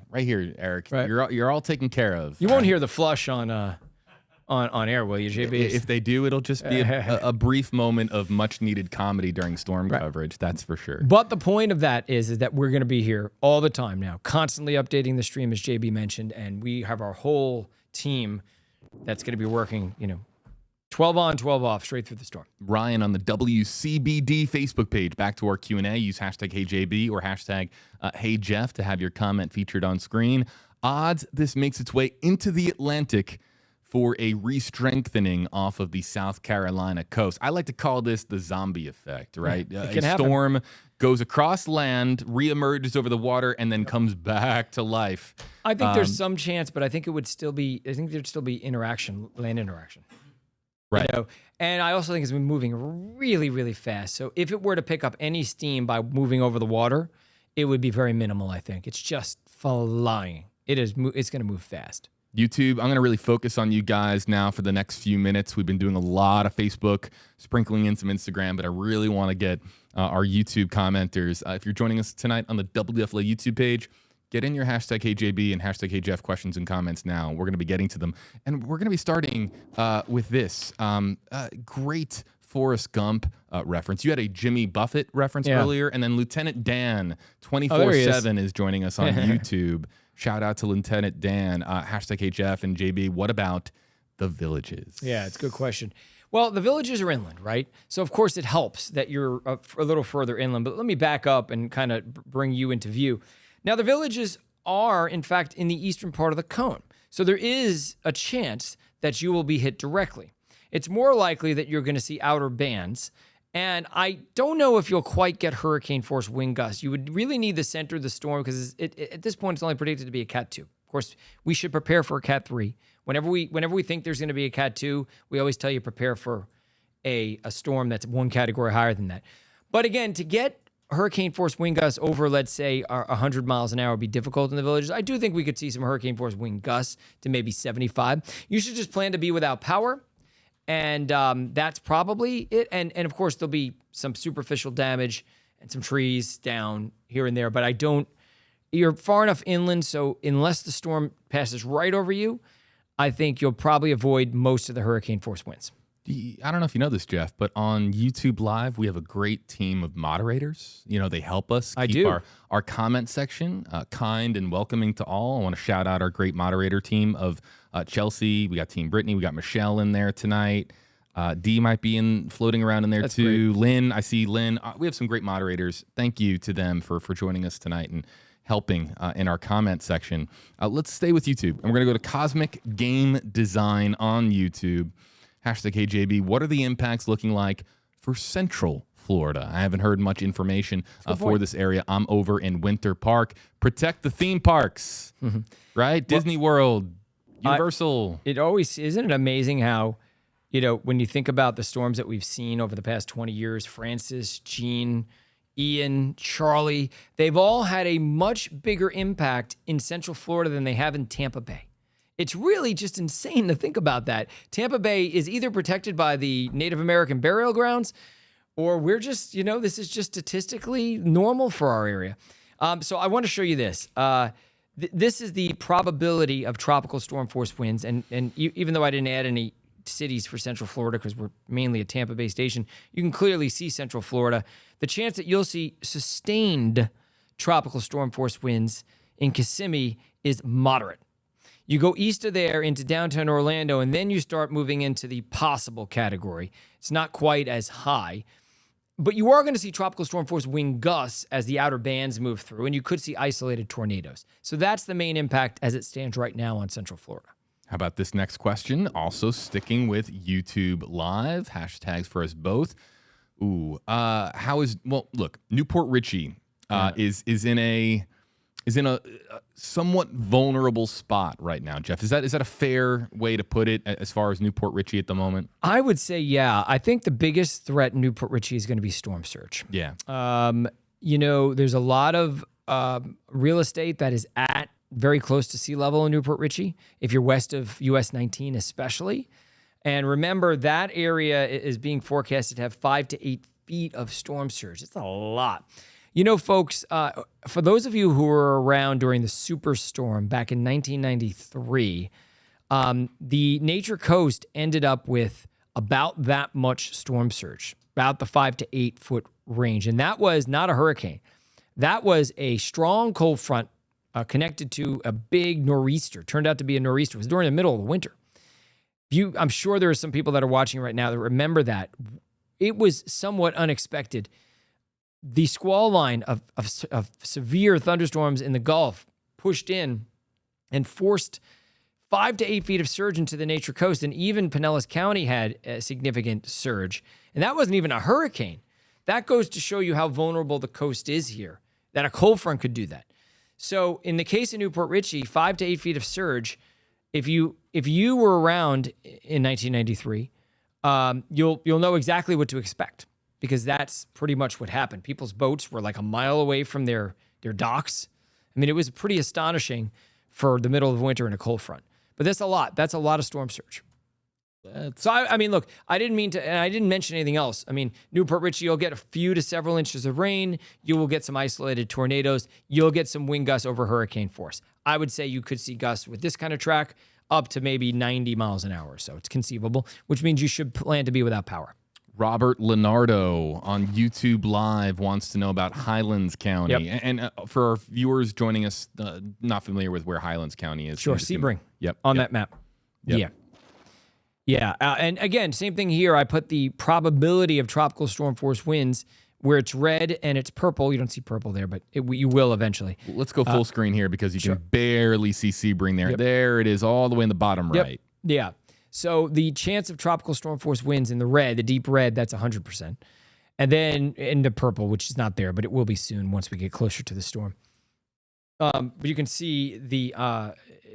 Eric. Right. You're all taken care of. You won't hear the flush on air, will you, JB? If they do, it'll just be a brief moment of much needed comedy during storm coverage. That's for sure. But the point of that is that we're going to be here all the time now, constantly updating the stream, as JB mentioned, and we have our whole team that's going to be working, 12 on, 12 off, straight through the storm. Ryan on the WCBD Facebook page. Back to our Q&A. Use #HeyJB or #HeyJeff to have your comment featured on screen. Odds this makes its way into the Atlantic for a re-strengthening off of the South Carolina coast. I like to call this the zombie effect, right? A storm goes across land, re-emerges over the water, and then comes back to life. I think there's some chance, but I think there'd still be interaction, land interaction. Right. And I also think it's been moving really, really fast. So if it were to pick up any steam by moving over the water, it would be very minimal, I think. It's just flying. It's going to move fast. YouTube, I'm going to really focus on you guys now for the next few minutes. We've been doing a lot of Facebook, sprinkling in some Instagram, but I really want to get our YouTube commenters. If you're joining us tonight on the WFLA YouTube page, get in your #HeyJB and #HeyJeff questions and comments now. We're going to be getting to them. And we're going to be starting with this. Great Forrest Gump reference. You had a Jimmy Buffett reference earlier, and then Lieutenant Dan 24/7 is joining us on YouTube. Shout out to Lieutenant Dan. Hashtag HF and JB. What about the villages? Yeah, it's a good question. Well, the villages are inland, right? So, of course, it helps that you're a little further inland. But let me back up and kind of bring you into view. Now, the villages are, in fact, in the eastern part of the cone. So there is a chance that you will be hit directly. It's more likely that you're going to see outer bands. And I don't know if you'll quite get hurricane force wind gusts. You would really need the center of the storm because at this point, it's only predicted to be a Cat 2. Of course, we should prepare for a Cat 3. Whenever we think there's going to be a Cat 2, we always tell you prepare for a storm that's one category higher than that. But again, to get hurricane force wind gusts over, let's say, 100 miles an hour would be difficult in the villages. I do think we could see some hurricane force wind gusts to maybe 75. You should just plan to be without power. And that's probably it. And of course, there'll be some superficial damage and some trees down here and there. But you're far enough inland, so unless the storm passes right over you, I think you'll probably avoid most of the hurricane force winds. I don't know if you know this, Jeff, but on YouTube Live, we have a great team of moderators. You know, they help us keep our comment section kind and welcoming to all. I want to shout out our great moderator team of Chelsea. We got Team Brittany. We got Michelle in there tonight. Dee might be floating around in there too. Great. Lynn, I see Lynn. We have some great moderators. Thank you to them for joining us tonight and helping in our comment section. Let's stay with YouTube. And we're going to go to Cosmic Game Design on YouTube. Hashtag KJB. What are the impacts looking like for Central Florida? I haven't heard much information for this area. I'm over in Winter Park. Protect the theme parks, right? Disney World, Universal. Isn't it amazing how, when you think about the storms that we've seen over the past 20 years, Francis, Jean, Ian, Charlie, they've all had a much bigger impact in Central Florida than they have in Tampa Bay. It's really just insane to think about that. Tampa Bay is either protected by the Native American burial grounds, or we're just, this is just statistically normal for our area. So I want to show you this. This is the probability of tropical storm force winds. And even though I didn't add any cities for Central Florida because we're mainly a Tampa Bay station, you can clearly see Central Florida. The chance that you'll see sustained tropical storm force winds in Kissimmee is moderate. You go east of there into downtown Orlando, and then you start moving into the possible category. It's not quite as high, but you are going to see tropical storm force wind gusts as the outer bands move through, and you could see isolated tornadoes. So that's the main impact as it stands right now on Central Florida. How about this next question? Also sticking with YouTube Live. Hashtags for us both. Look, Newport Richey is in a somewhat vulnerable spot right now, Jeff. Is that a fair way to put it as far as Newport Richey at the moment? I would say, yeah. I think the biggest threat in Newport Richey is going to be storm surge. Yeah. There's a lot of real estate that is at very close to sea level in Newport Richey, if you're west of US 19 especially. And remember, that area is being forecasted to have 5 to 8 feet of storm surge. It's a lot. Folks, for those of you who were around during the superstorm back in 1993, the Nature Coast ended up with about that much storm surge, about the 5 to 8 foot range. And that was not a hurricane. That was a strong cold front connected to a big nor'easter. Turned out to be a nor'easter. It was during the middle of the winter. I'm sure there are some people that are watching right now that remember that. It was somewhat unexpected. The squall line of severe thunderstorms in the Gulf pushed in and forced 5 to 8 feet of surge into the Nature Coast, and even Pinellas County had a significant surge. And that wasn't even a hurricane. That goes to show you how vulnerable the coast is here, that a cold front could do that. So in the case of Newport Richey, 5 to 8 feet of surge, if you were around in 1993, you'll know exactly what to expect, because that's pretty much what happened. People's boats were like a mile away from their docks. I mean, it was pretty astonishing for the middle of winter in a cold front. But that's a lot. That's a lot of storm surge. So, I mean, look, I didn't mean to, and I didn't mention anything else. I mean, Newport Richey, you'll get a few to several inches of rain. You will get some isolated tornadoes. You'll get some wind gusts over hurricane force. I would say you could see gusts with this kind of track up to maybe 90 miles an hour or so. It's conceivable, which means you should plan to be without power. Robert Leonardo on YouTube Live wants to know about Highlands County. Yep. And for our viewers joining us, not familiar with where Highlands County is. Sure, Sebring. On Yep. that map. Yep. Yeah. Yeah. And again, same thing here. I put the probability of tropical storm force winds where it's red and it's purple. You don't see purple there, but you will eventually. Let's go full screen here because you can barely see Sebring there. Yep. There it is, all the way in the bottom right. Yeah. So the chance of tropical storm force winds in the red, the deep red, that's 100%. And then in the purple, which is not there, but it will be soon once we get closer to the storm. But you can see the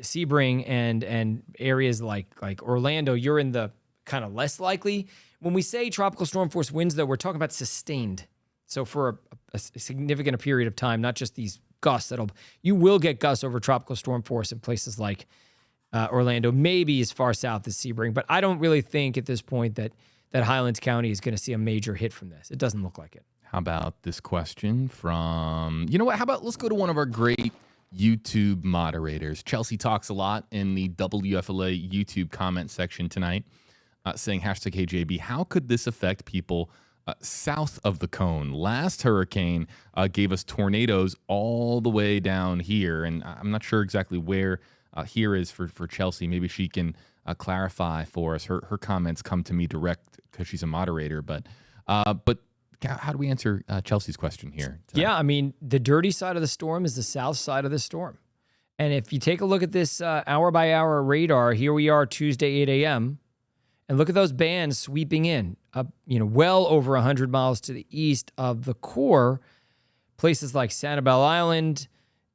Sebring and areas like Orlando, you're in the kind of less likely. When we say tropical storm force winds, though, we're talking about sustained. So for a significant period of time, not just these gusts. You will get gusts over tropical storm force in places like Orlando, maybe as far south as Sebring. But I don't really think at this point that Highlands County is going to see a major hit from this. It doesn't look like it. How about this question from, you know what, how about let's go to one of our great YouTube moderators. Chelsea talks a lot in the WFLA YouTube comment section tonight, saying #KJB, how could this affect people south of the cone? Last hurricane gave us tornadoes all the way down here, and I'm not sure exactly where here is for Chelsea. Maybe she can clarify for us. Her comments come to me direct because she's a moderator, but how do we answer Chelsea's question here tonight? Yeah, I mean, the dirty side of the storm is the south side of the storm. And if you take a look at this hour-by-hour radar, here we are Tuesday, 8 a.m., and look at those bands sweeping in, well over 100 miles to the east of the core, places like Sanibel Island,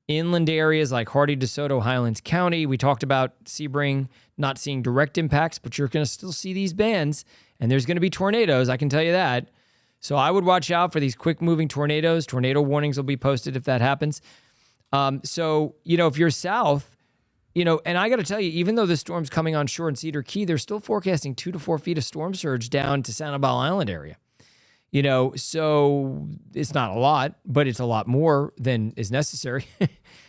inland areas like Hardy, DeSoto, Highlands County. We talked about Sebring not seeing direct impacts, but you're going to still see these bands, and there's going to be tornadoes, I can tell you that. So I would watch out for these quick-moving tornadoes. Tornado warnings will be posted if that happens. So, if you're south, and I got to tell you, even though the storm's coming on shore in Cedar Key, they're still forecasting 2 to 4 feet of storm surge down to Sanibel Island area. So it's not a lot, but it's a lot more than is necessary.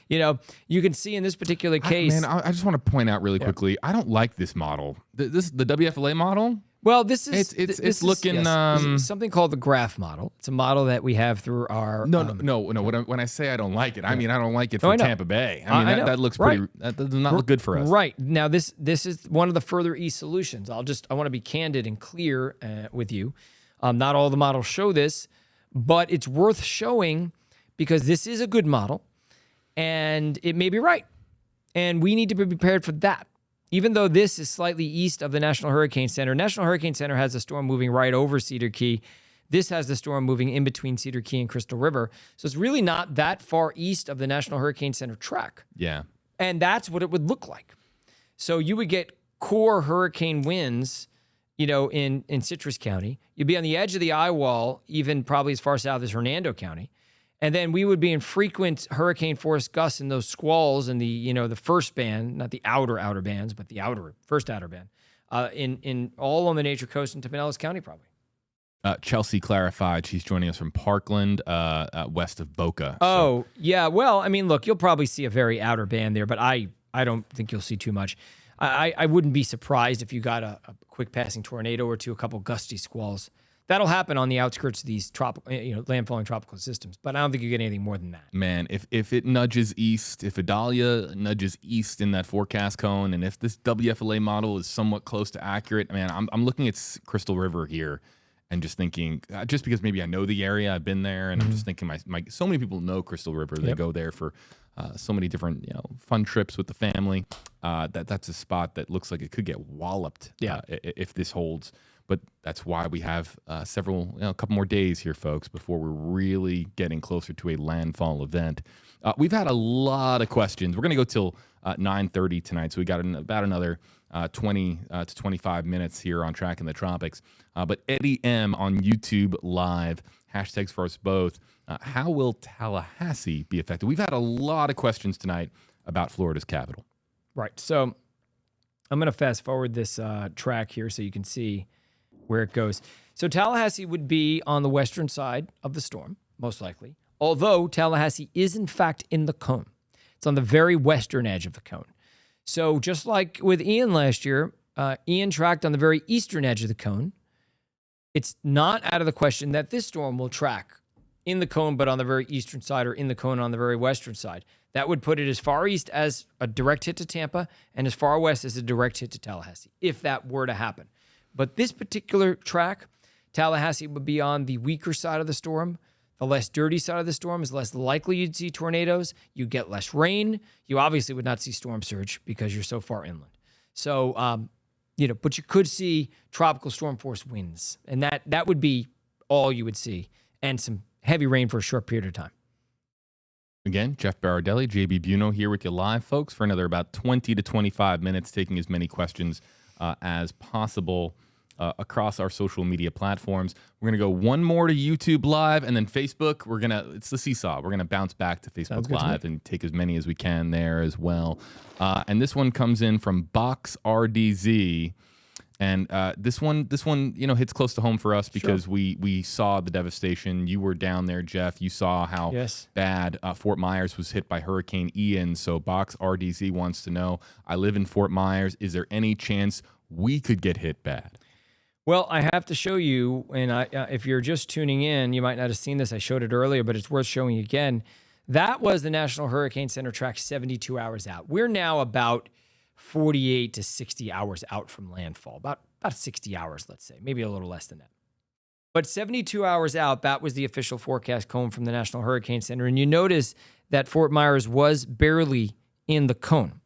You can see in this particular case. I just want to point out really quickly, I don't like this model. The WFLA model. Well, this is it's looking this is something called the graph model. It's a model that we have through our no. When I say I don't like it, I mean I don't like it for Tampa Bay. I mean that looks pretty. That does not look good for us. Right now, this is one of the further east solutions. I want to be candid and clear with you. Not all the models show this, but it's worth showing because this is a good model, and it may be right, and we need to be prepared for that. Even though this is slightly east of the National Hurricane Center has the storm moving right over Cedar Key. This has the storm moving in between Cedar Key and Crystal River. So it's really not that far east of the National Hurricane Center track. Yeah. And that's what it would look like. So you would get core hurricane winds, in Citrus County. You'd be on the edge of the eye wall, even probably as far south as Hernando County. And then we would be in frequent hurricane force gusts in those squalls in the, the first band, not the outer bands, but the first outer band, in all on the Nature Coast in Pinellas County, probably. Chelsea clarified she's joining us from Parkland, west of Boca. Oh, yeah. Well, I mean, look, you'll probably see a very outer band there, but I don't think you'll see too much. I wouldn't be surprised if you got a quick passing tornado or two, a couple gusty squalls. That'll happen on the outskirts of these landfalling tropical systems, but I don't think you get anything more than that. Man, if it nudges east, if Idalia nudges east in that forecast cone, and if this WFLA model is somewhat close to accurate, man, I'm looking at Crystal River here and just thinking, just because maybe I know the area, I've been there, and I'm just thinking, so many people know Crystal River, they go there for so many different fun trips with the family. That's a spot that looks like it could get walloped if this holds. But that's why we have a couple more days here, folks, before we're really getting closer to a landfall event. We've had a lot of questions. We're going to go till 9:30 tonight, so we got about another 20 to 25 minutes here on Tracking the Tropics. But Eddie M on YouTube Live, hashtags for us both. How will Tallahassee be affected? We've had a lot of questions tonight about Florida's capital. Right. So I'm going to fast forward this track here so you can see where it goes. So Tallahassee would be on the western side of the storm, most likely, although Tallahassee is in fact in the cone. It's on the very western edge of the cone. So just like with Ian last year, Ian tracked on the very eastern edge of the cone. it's not out of the question that this storm will track in the cone, but on the very eastern side, or in the cone on the very western side. That would put it as far east as a direct hit to Tampa and as far west as a direct hit to Tallahassee, if that were to happen. But this particular track, Tallahassee would be on the weaker side of the storm. The less dirty side of the storm is less likely you'd see tornadoes. You get less rain. You obviously would not see storm surge because you're so far inland. So, but you could see tropical storm force winds, and that would be all you would see, and some heavy rain for a short period of time. Again, Jeff Berardelli, JB Biunno here with you live, folks, for another about 20 to 25 minutes, taking as many questions as possible across our social media platforms. We're going to go one more to YouTube Live, and then Facebook. It's the seesaw. We're going to bounce back to Facebook Live and take as many as we can there as well. And this one comes in from Box RDZ. And this one, hits close to home for us because we saw the devastation. You were down there, Jeff. You saw how bad Fort Myers was hit by Hurricane Ian. So Box RDZ wants to know, I live in Fort Myers. Is there any chance we could get hit bad? Well, I have to show you, and if you're just tuning in, you might not have seen this. I showed it earlier, but it's worth showing again. That was the National Hurricane Center track 72 hours out. We're now about 48 to 60 hours out from landfall, about 60 hours, let's say, maybe a little less than that. But 72 hours out, that was the official forecast cone from the National Hurricane Center. And you notice that Fort Myers was barely in the cone.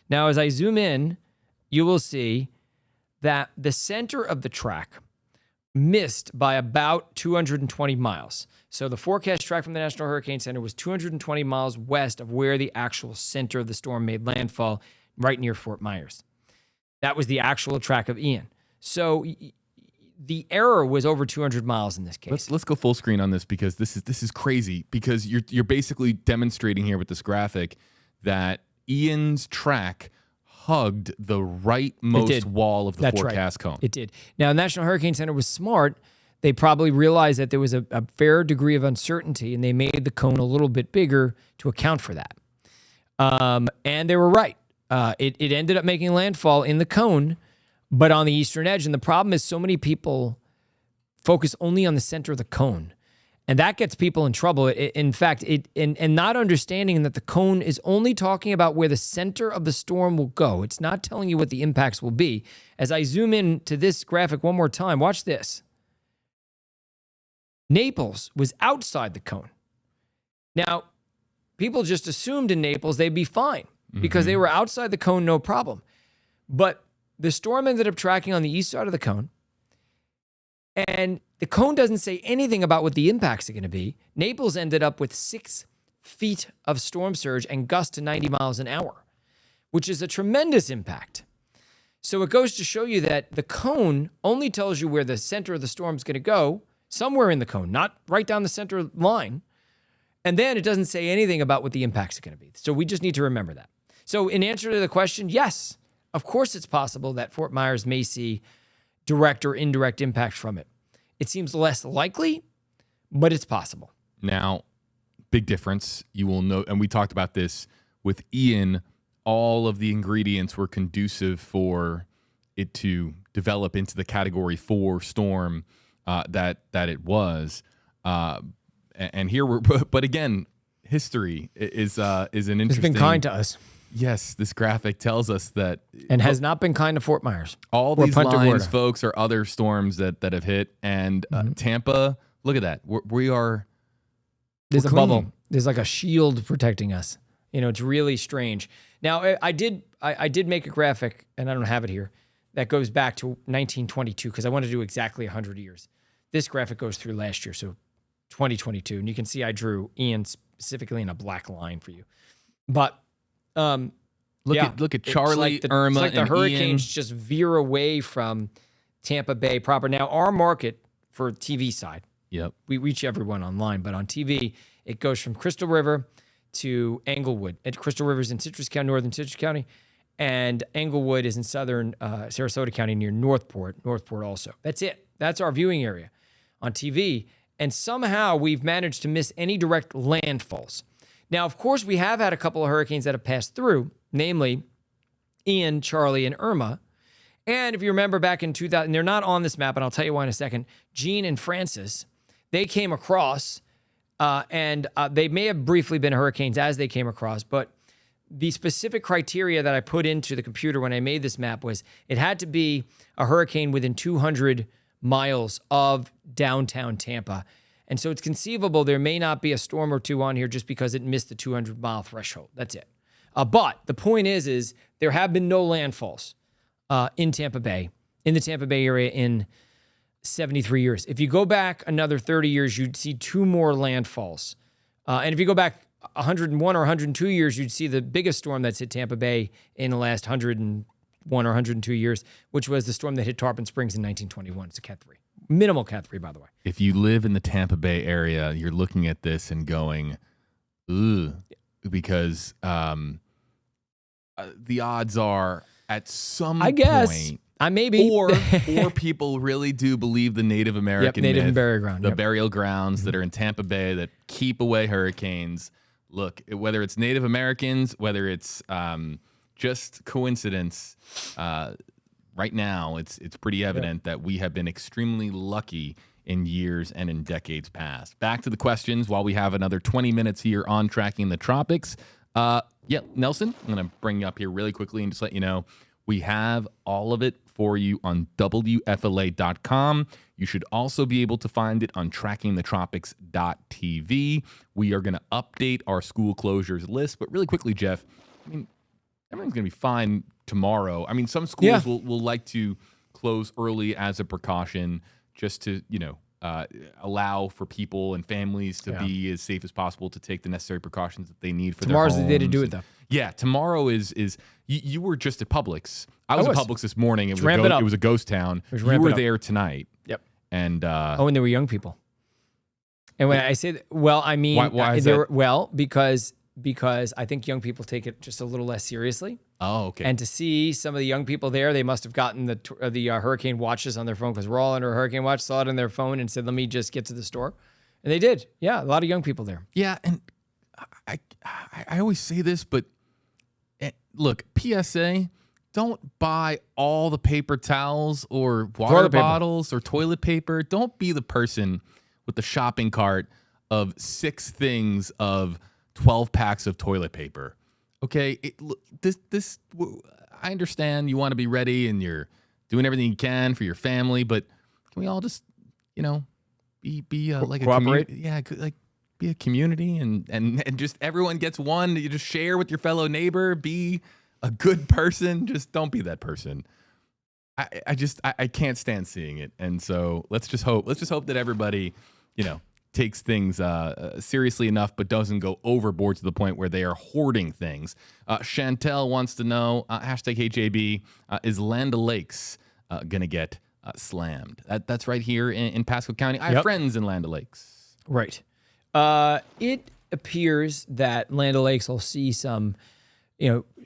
Now, as I zoom in, you will see that the center of the track missed by about 220 miles. So the forecast track from the National Hurricane Center was 220 miles west of where the actual center of the storm made landfall, right near Fort Myers. That was the actual track of Ian. So the error was over 200 miles in this case. Let's go full screen on this, because this is crazy, because you're basically demonstrating here with this graphic that Ian's track hugged the rightmost wall of the forecast cone. It did. Now, National Hurricane Center was smart. They probably realized that there was a fair degree of uncertainty, and they made the cone a little bit bigger to account for that. And they were right. It ended up making landfall in the cone, but on the eastern edge. And the problem is so many people focus only on the center of the cone. And that gets people in trouble. In fact, and not understanding that the cone is only talking about where the center of the storm will go. It's not telling you what the impacts will be. As I zoom in to this graphic one more time, watch this. Naples was outside the cone. Now, people just assumed in Naples they'd be fine, because they were outside the cone, no problem. But the storm ended up tracking on the east side of the cone, and the cone doesn't say anything about what the impacts are going to be. Naples ended up with 6 feet of storm surge and gusts to 90 miles an hour, which is a tremendous impact. So it goes to show you that the cone only tells you where the center of the storm is going to go, somewhere in the cone, not right down the center line. And then it doesn't say anything about what the impacts are going to be. So we just need to remember that. So in answer to the question, yes, of course it's possible that Fort Myers may see direct or indirect impact from it. It seems less likely, but it's possible. Now, big difference. You will note, and we talked about this with Ian, all of the ingredients were conducive for it to develop into the Category 4 storm that it was. And here but again, history is an interesting. It's been kind to us. Yes, this graphic tells us that, and has not been kind to Fort Myers. All these lines, folks, are other storms that have hit, and Tampa. Look at that. We are. There's a bubble. There's like a shield protecting us. It's really strange. Now, I did make a graphic, and I don't have it here, that goes back to 1922 because I want to do exactly 100 years. This graphic goes through last year, so 2022, and you can see I drew Ian specifically in a black line for you. But look at Charlie, Irma, it's like the hurricanes just veer away from Tampa Bay proper. Now, our market for TV side, we reach everyone online, but on TV, it goes from Crystal River to Englewood. And Crystal River is in Citrus County, northern Citrus County, and Englewood is in southern Sarasota County near Northport also. That's it. That's our viewing area on TV. And somehow we've managed to miss any direct landfalls. Now, of course, we have had a couple of hurricanes that have passed through, namely Ian, Charlie, and Irma. And if you remember back in 2000, they're not on this map, and I'll tell you why in a second. Gene and Francis, they came across, and they may have briefly been hurricanes as they came across, but the specific criteria that I put into the computer when I made this map was it had to be a hurricane within 200 miles of downtown Tampa. And so it's conceivable there may not be a storm or two on here just because it missed the 200-mile threshold. That's it. But the point is there have been no landfalls in Tampa Bay, in the Tampa Bay area in 73 years. If you go back another 30 years, you'd see 2 more landfalls. And if you go back 101 or 102 years, you'd see the biggest storm that's hit Tampa Bay in the last 101 or 102 years, which was the storm that hit Tarpon Springs in 1921. It's a Cat 3. Minimal Cat 3, by the way. If you live in the Tampa Bay area, you're looking at this and going, ugh, because the odds are at some point. Maybe. Or people really do believe the Native American Native myth, and burial ground. the burial grounds that are in Tampa Bay that keep away hurricanes. Look, whether it's Native Americans, whether it's just coincidence, right now it's pretty evident that we have been extremely lucky in years and in decades past. Back to the questions while we have another 20 minutes here on Tracking the Tropics. Nelson, I'm going to bring you up here really quickly and just let you know we have all of it for you on WFLA.com. You should also be able to find it on trackingthetropics.tv. We are going to update our school closures list. But really quickly, Jeff, I mean, everything's going to be fine tomorrow. I mean, some schools will like to close early as a precaution just to, allow for people and families to be as safe as possible to take the necessary precautions that they need for Tomorrow's their homes. the day to do it, though. Yeah, tomorrow is you were just at Publix. I was at Publix this morning. It was a ghost town. You were there tonight. Yep. And and there were young people. And when I say that, I mean, why is that? Because I think young people take it just a little less seriously. Oh, okay. And to see some of the young people there, they must have gotten the hurricane watches on their phone because we're all under a hurricane watch, saw it on their phone and said, let me just get to the store. And they did. Yeah, a lot of young people there. Yeah, and I always say this, but look, PSA, don't buy all the paper towels or water bottles or toilet paper. Don't be the person with the shopping cart of 6 things of 12 packs of toilet paper. Okay, I understand you want to be ready and you're doing everything you can for your family, but can we all just, be like cooperate? a community? Yeah, like be a community and just everyone gets one. You just share with your fellow neighbor. Be a good person. Just don't be that person. I can't stand seeing it, and so let's just hope that everybody, takes things seriously enough, but doesn't go overboard to the point where they are hoarding things. Chantel wants to know, #HAB, is Land Lakes going to get slammed? That's right here in Pasco County. I have friends in Land Lakes. Right. It appears that Land Lakes will see some,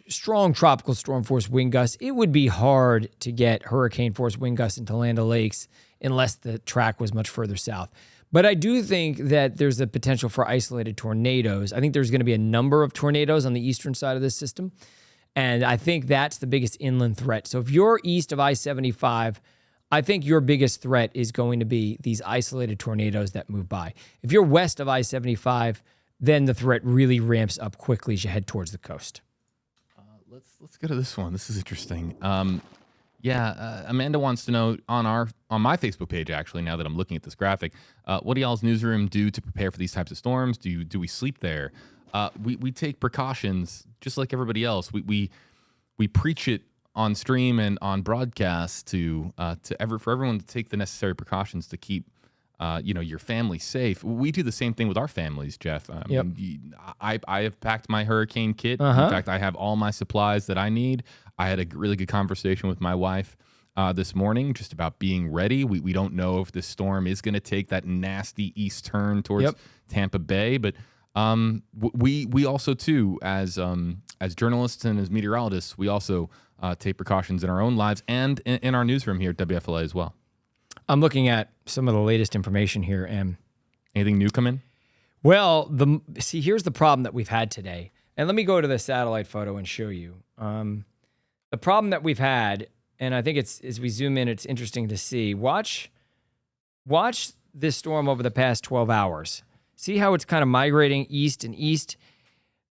strong tropical storm force wind gusts. It would be hard to get hurricane force wind gusts into Land Lakes unless the track was much further south. But I do think that there's a potential for isolated tornadoes. I think there's going to be a number of tornadoes on the eastern side of this system. And I think that's the biggest inland threat. So if you're east of I-75, I think your biggest threat is going to be these isolated tornadoes that move by. If you're west of I-75, then the threat really ramps up quickly as you head towards the coast. Let's go to this one. This is interesting. Amanda wants to know on my Facebook page, actually, now that I'm looking at this graphic, what do y'all's newsroom do to prepare for these types of storms? Do we sleep there? We take precautions just like everybody else. We preach it on stream and on broadcast for everyone to take the necessary precautions to keep your family safe. We do the same thing with our families, Jeff. I have packed my hurricane kit. In fact, I have all my supplies that I need. I had a really good conversation with my wife this morning just about being ready. We don't know if this storm is going to take that nasty east turn towards Tampa Bay, but we also too, as journalists and as meteorologists, we also take precautions in our own lives and in our newsroom here at WFLA as well. I'm looking at some of the latest information here, and anything new come in? Well, here's the problem that we've had today, and let me go to the satellite photo and show you. The problem that we've had and I think as we zoom in, it's interesting to see. Watch this storm over the past 12 hours. See how it's kind of migrating east and east.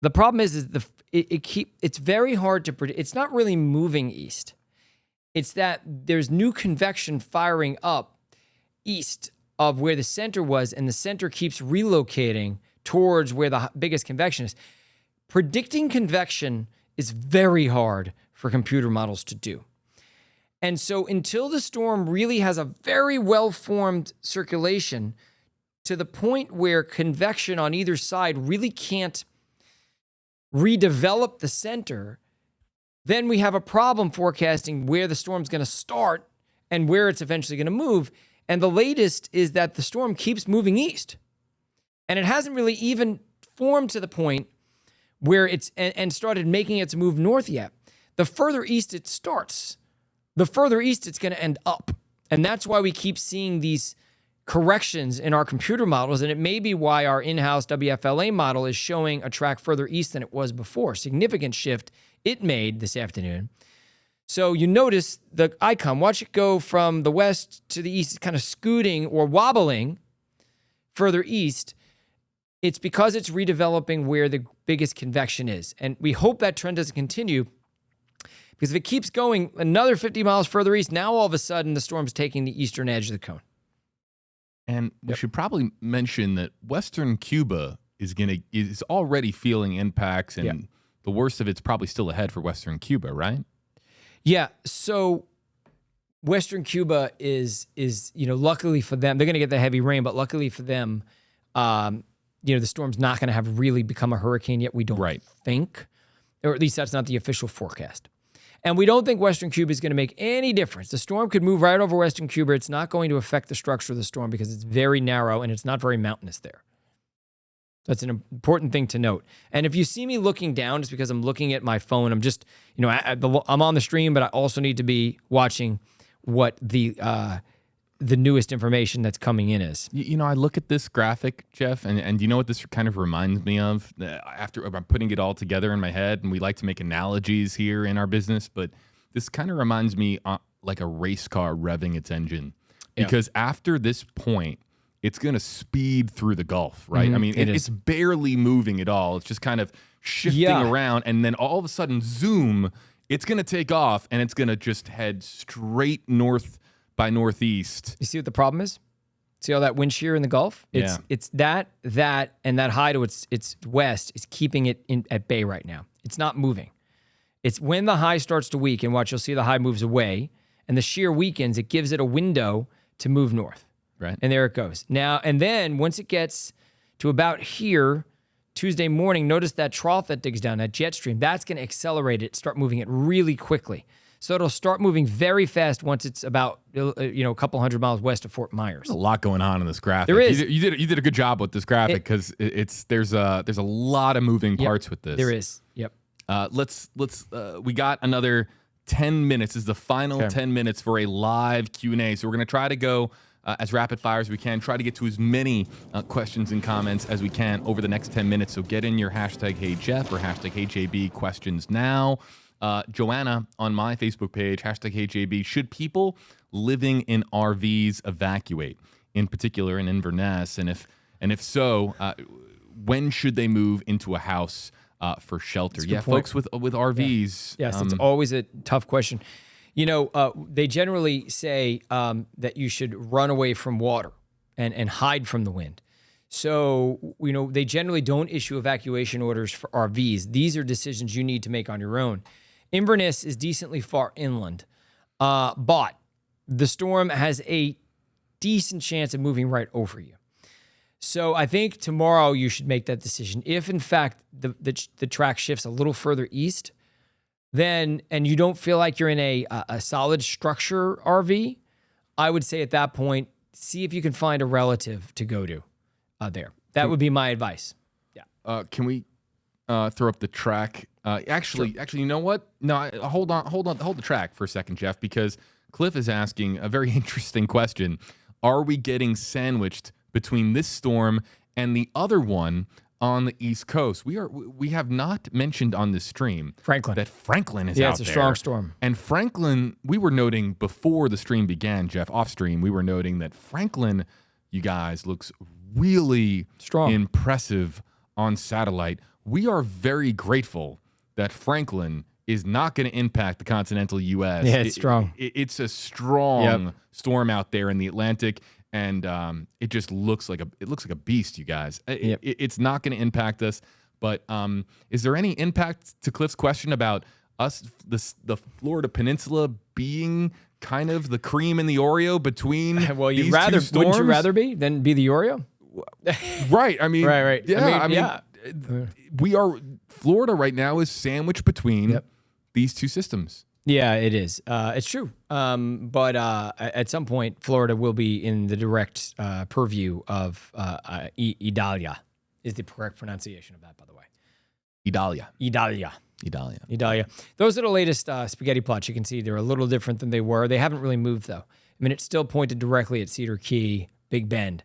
The problem is it's very hard to predict. It's not really moving east. It's that there's new convection firing up east of where the center was, and the center keeps relocating towards where the biggest convection is. Predicting convection is very hard for computer models to do. And so until the storm really has a very well-formed circulation to the point where convection on either side really can't redevelop the center, then we have a problem forecasting where the storm's going to start and where it's eventually going to move. And the latest is that the storm keeps moving east. And it hasn't really even formed to the point where it's and started making its move north yet. The further east it starts, the further east it's going to end up. And that's why we keep seeing these corrections in our computer models. And it may be why our in-house WFLA model is showing a track further east than it was before. Significant shift it made this afternoon. So you notice the icon, watch it go from the west to the east, kind of scooting or wobbling further east. It's because it's redeveloping where the biggest convection is. And we hope that trend doesn't continue, because if it keeps going another 50 miles further east, now all of a sudden the storm's taking the eastern edge of the cone. And we should probably mention that Western Cuba is already feeling impacts, and the worst of it's probably still ahead for Western Cuba, right? Yeah. So Western Cuba is luckily for them, they're going to get the heavy rain, but luckily for them, the storm's not going to have really become a hurricane yet. We don't think, or at least that's not the official forecast. And we don't think Western Cuba is going to make any difference. The storm could move right over Western Cuba. It's not going to affect the structure of the storm because it's very narrow and it's not very mountainous there. That's an important thing to note. And if you see me looking down, it's because I'm looking at my phone. I'm just, I'm on the stream, but I also need to be watching what the newest information that's coming in is. I look at this graphic, Jeff, and you know what this kind of reminds me of? After I'm putting it all together in my head, and we like to make analogies here in our business, but this kind of reminds me like a race car revving its engine. Because after this point, it's going to speed through the Gulf, right? Mm-hmm. I mean, it's barely moving at all. It's just kind of shifting around, and then all of a sudden, zoom, it's going to take off, and it's going to just head straight north by northeast. You see what the problem is? See all that wind shear in the Gulf? It's that, and that high to its west is keeping it at bay right now. It's not moving. It's when the high starts to weaken, watch, you'll see the high moves away, and the shear weakens, it gives it a window to move north. Right. And there it goes. Now, and then once it gets to about here, Tuesday morning, notice that trough that digs down, that jet stream, that's going to accelerate it, start moving it really quickly. So it'll start moving very fast once it's about a couple hundred miles west of Fort Myers. There's a lot going on in this graphic. There is. You did a good job with this graphic because there's a lot of moving parts with this. There is. Yep. We got another 10 minutes. This is the final 10 minutes for a live Q&A. So we're going to try to go as rapid fire as we can, try to get to as many questions and comments as we can over the next 10 minutes. So get in your hashtag HeyJeff or hashtag HeyJB questions now. Joanna on my Facebook page, hashtag HeyJB, should people living in RVs evacuate, in particular in Inverness? And if so, when should they move into a house for shelter? Yeah, folks with RVs. Yes, it's always a tough question. They generally say that you should run away from water and hide from the wind. So, they generally don't issue evacuation orders for RVs. These are decisions you need to make on your own. Inverness is decently far inland, but the storm has a decent chance of moving right over you. So I think tomorrow you should make that decision. If, in fact, the track shifts a little further east, then, and you don't feel like you're in a solid structure RV, I would say at that point, see if you can find a relative to go to there. That would be my advice. Yeah. Can we throw up the track? Actually, you know what? No, hold the track for a second, Jeff, because Cliff is asking a very interesting question. Are we getting sandwiched between this storm and the other one on the East Coast. We have not mentioned on this stream Franklin. that Franklin is out Yeah, there. it's a strong storm. And Franklin, we were noting before the stream began, Jeff, off stream, we were noting that Franklin, you guys, looks really strong, impressive on satellite. We are very grateful that Franklin is not going to impact the continental U.S. Yeah, it's strong. It's a strong storm out there in the Atlantic, and it just looks like a beast, you guys. It's not going to impact us, but is there any impact to Cliff's question about us, the Florida Peninsula, being kind of the cream and the Oreo between well, these two storms? Wouldn't you rather be than be the Oreo? Right. I mean, right. Yeah. We are Florida right now is sandwiched between these two systems. Yeah, it is. It's true. But at some point, Florida will be in the direct purview of Idalia. Is the correct pronunciation of that, by the way? Idalia. Those are the latest spaghetti plots. You can see they're a little different than they were. They haven't really moved, though. I mean, it's still pointed directly at Cedar Key, Big Bend.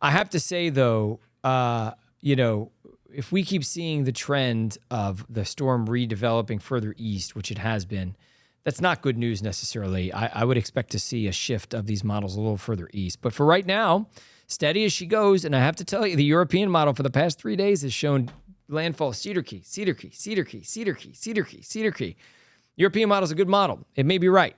I have to say, though, if we keep seeing the trend of the storm redeveloping further east, which it has been, that's not good news necessarily. I would expect to see a shift of these models a little further east. But for right now, steady as she goes, and I have to tell you, the European model for the past 3 days has shown landfall Cedar Key, Cedar Key, Cedar Key, Cedar Key, Cedar Key, Cedar Key. European model is a good model. It may be right.